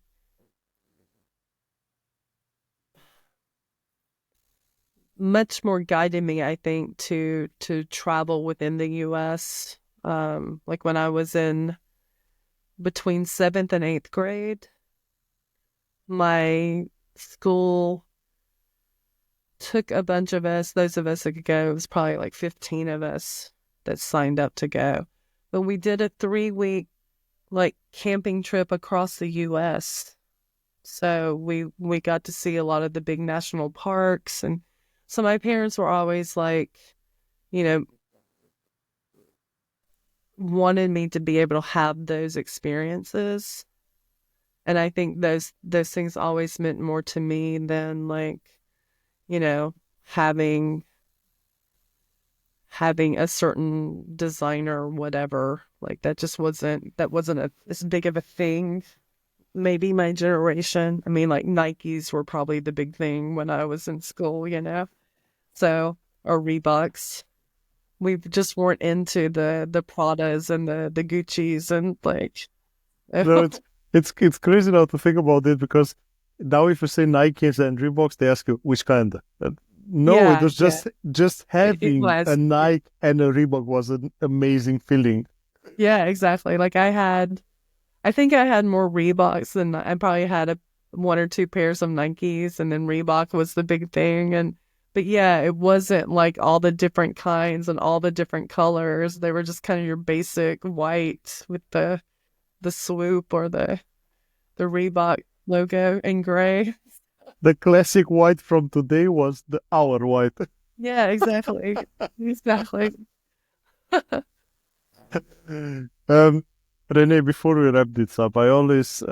much more guiding me, I think, to travel within the US. Like when I was in between seventh and eighth grade, my school took a bunch of us, those of us that could go, it was probably like 15 of us that signed up to go. But we did a 3 week like camping trip across the US. So we got to see a lot of the big national parks, and so my parents were always like, you know, wanted me to be able to have those experiences. And I think those things always meant more to me than like, you know, having a certain designer or whatever. Like that wasn't as big of a thing. Maybe my generation. I mean, like Nikes were probably the big thing when I was in school, you know. So, or Reeboks. We just weren't into the Pradas and the Gucci's and like No, it's crazy now to think about it, because now if you say Nikes and Reeboks, they ask you which kind. No, it yeah, was yeah. just It having a was. Nike and a Reebok was an amazing feeling. Yeah, exactly. Like I think I had more Reeboks than I probably had one or two pairs of Nikes, and then Reebok was the big thing. But yeah, it wasn't like all the different kinds and all the different colors. They were just kind of your basic white with the swoop or the Reebok logo in gray. The classic white from today was the our white. Yeah, exactly. Exactly. um, Renee, before we wrap this up, I always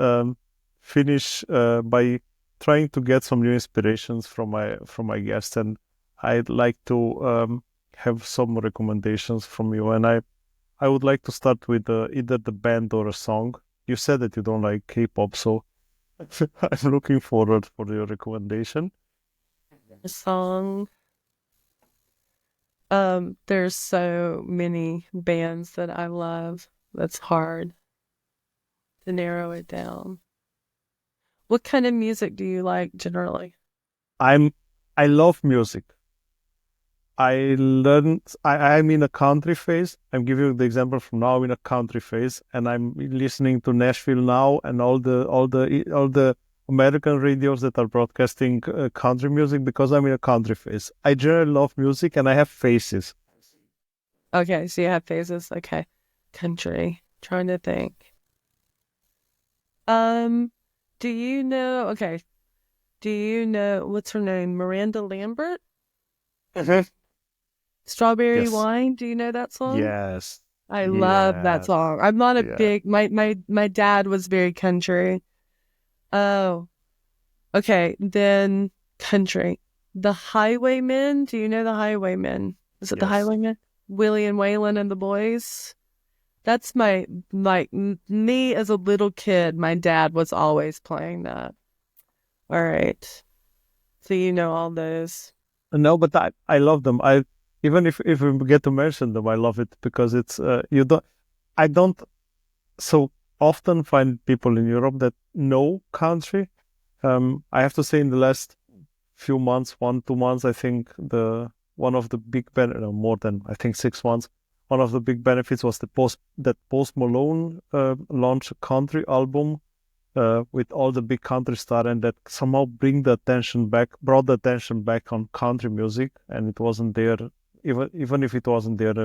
finish by trying to get some new inspirations from my guests, and I'd like to have some recommendations from you. And I would like to start with either the band or a song. You said that you don't like K-pop, so I'm looking forward for your recommendation. A song. There's so many bands that I love. That's hard to narrow it down. What kind of music do you like generally? I'm I love music. I'm in a country phase. I'm giving you the example from now. I'm in a country phase, and I'm listening to Nashville now and all the American radios that are broadcasting country music, because I'm in a country phase. I generally love music, and I have phases. Okay, so you have phases. Okay. Country. Trying to think. Um, do you know, okay, do you know what's her name? Miranda Lambert? Mhm. Strawberry Yes, Wine. Do you know that song? yes, I love that yes, song. I'm not a yeah. big my dad was very country. Oh, okay, then country. The Highwaymen. Do you know the Highwaymen? Is it the Yes. Highwaymen? Willie and Waylon and the Boys. That's me as a little kid. My dad was always playing that. All right, so you know all those. No, but I love them. I even if we get to mention them, I love it because it's you don't I don't so often find people in Europe that know country. I have to say, in the last few months, 1, 2 months, I think the one of the big no, more than I think 6 months. One of the big benefits was Post Malone launched a country album with all the big country star, and that somehow brought the attention back on country music, and it wasn't there, even if it wasn't there in the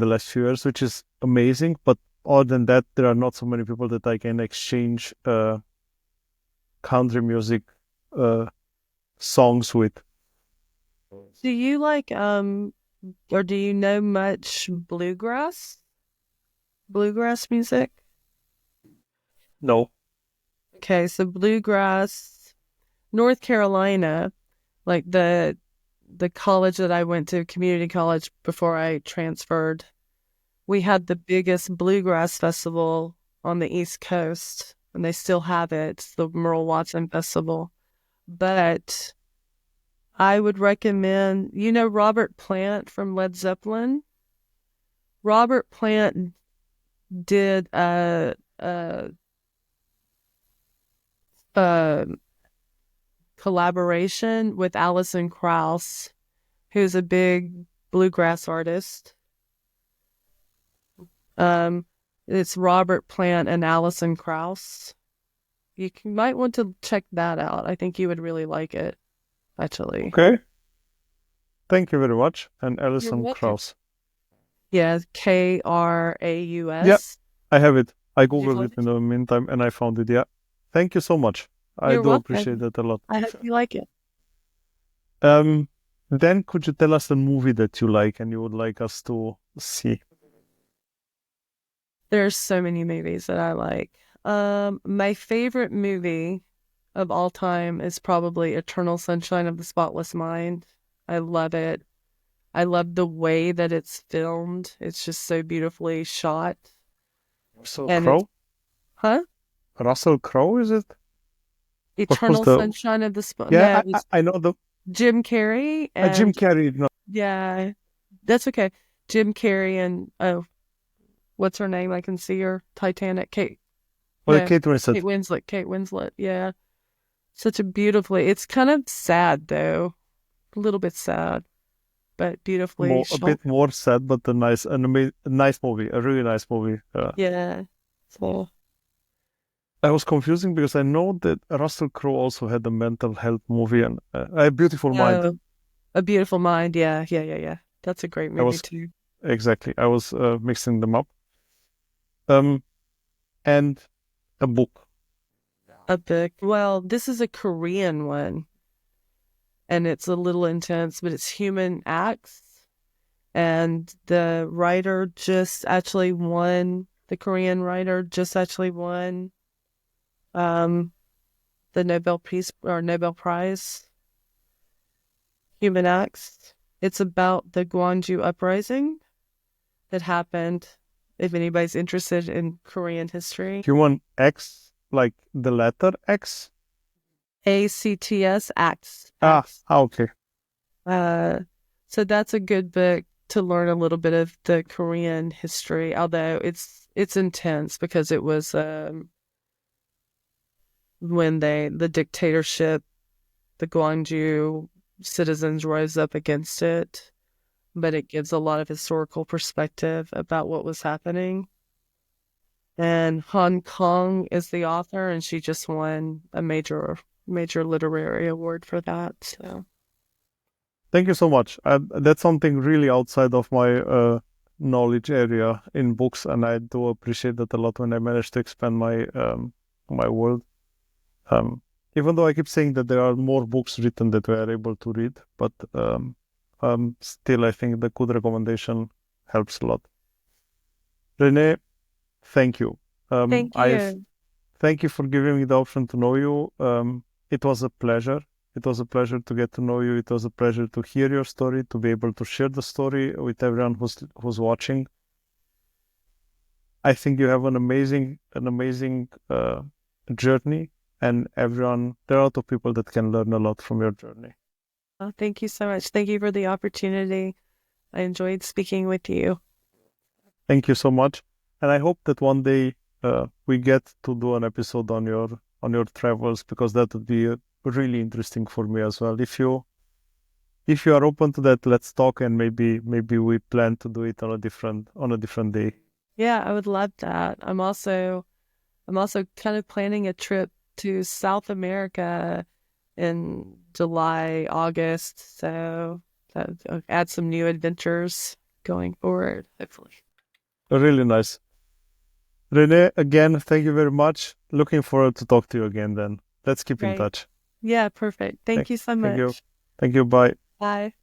last few years, which is amazing. But other than that, there are not so many people that I can exchange country music uh, songs with. Do you like or do you know much bluegrass music? No. Okay, so bluegrass, North Carolina, like the college that I went to, community college before I transferred, we had the biggest bluegrass festival on the East Coast, and they still have it. It's the Merle Watson Festival. But I would recommend, you know, Robert Plant from Led Zeppelin. Robert Plant did a collaboration with Alison Krauss, who's a big bluegrass artist. Um, it's Robert Plant and Alison Krauss. Might want to check that out. I think you would really like it, actually. Okay. Thank you very much. And You're Alison welcome. Krauss. Yeah, Yeah, Kraus. I have it. I Did you googled find it in it? the meantime, and I found it. Yeah. Thank you so much. I You're do appreciate welcome. that a lot. I hope you like it. Um, then could you tell us a movie that you like and you would like us to see? There's so many movies that I like. My favorite movie of all time is probably Eternal Sunshine of the Spotless Mind. I love it. I love the way that it's filmed. It's just so beautifully shot. Russell And it's, Crowe? huh? Russell Crowe, is it? Who's Eternal the? Sunshine of the Spotless. Yeah, No, it's I know the Jim Carrey Jim and Carrey. No, yeah, that's okay. Jim Carrey and oh, what's her name? I can see her. Titanic. Kate. well, No, Kate Winslet. Kate Winslet. Kate Winslet. Yeah, such a beautifully. It's kind of sad though, a little bit sad, but beautifully A shot. bit more sad, but a nice movie, a really nice movie. Yeah. So I was confusing because I know that Russell Crowe also had a mental health movie and A Beautiful Mind. oh, A Beautiful Mind. Yeah, yeah, yeah, yeah. That's a great I movie was too. exactly. I was mixing them up. Um, and a book. A book. Well, this is a Korean one, and it's a little intense, but it's Human Acts. And the writer just actually won, the Korean writer just actually won um, the Nobel Peace or Nobel Prize, Human Acts. It's about the Gwangju uprising that happened, if anybody's interested in Korean history. Human X, like the letter X. ACTS, Acts, Ah, Acts. okay. So that's a good book to learn a little bit of the Korean history, although it's intense because it was when the dictatorship, the Gwangju citizens rose up against it, but it gives a lot of historical perspective about what was happening. And Hong Kong is the author, and she just won a major literary award for that. So Thank you so much. That's something really outside of my knowledge area in books, and I do appreciate that a lot when I manage to expand my world. Even though I keep saying that there are more books written that we are able to read, but still, I think the good recommendation helps a lot. Renee, thank you. thank you. Thank you for giving me the option to know you. It was a pleasure. It was a pleasure to get to know you. It was a pleasure to hear your story, to be able to share the story with everyone who's watching. I think you have an amazing journey, and there are a lot of people that can learn a lot from your journey. Oh, thank you so much. Thank you for the opportunity. I enjoyed speaking with you. Thank you so much, and I hope that one day we get to do an episode on your travels, because that would be really interesting for me as well. If you are open to that, let's talk, and maybe we plan to do it on a different day. Yeah, I would love that. I'm also kind of planning a trip to South America in July, August. So that'll add some new adventures going forward, hopefully. Really nice. Renee, again, thank you very much. Looking forward to talk to you again then. Let's keep in Great. touch. Yeah, perfect. Thank you so Thank you. much. Thank you. Bye. Bye.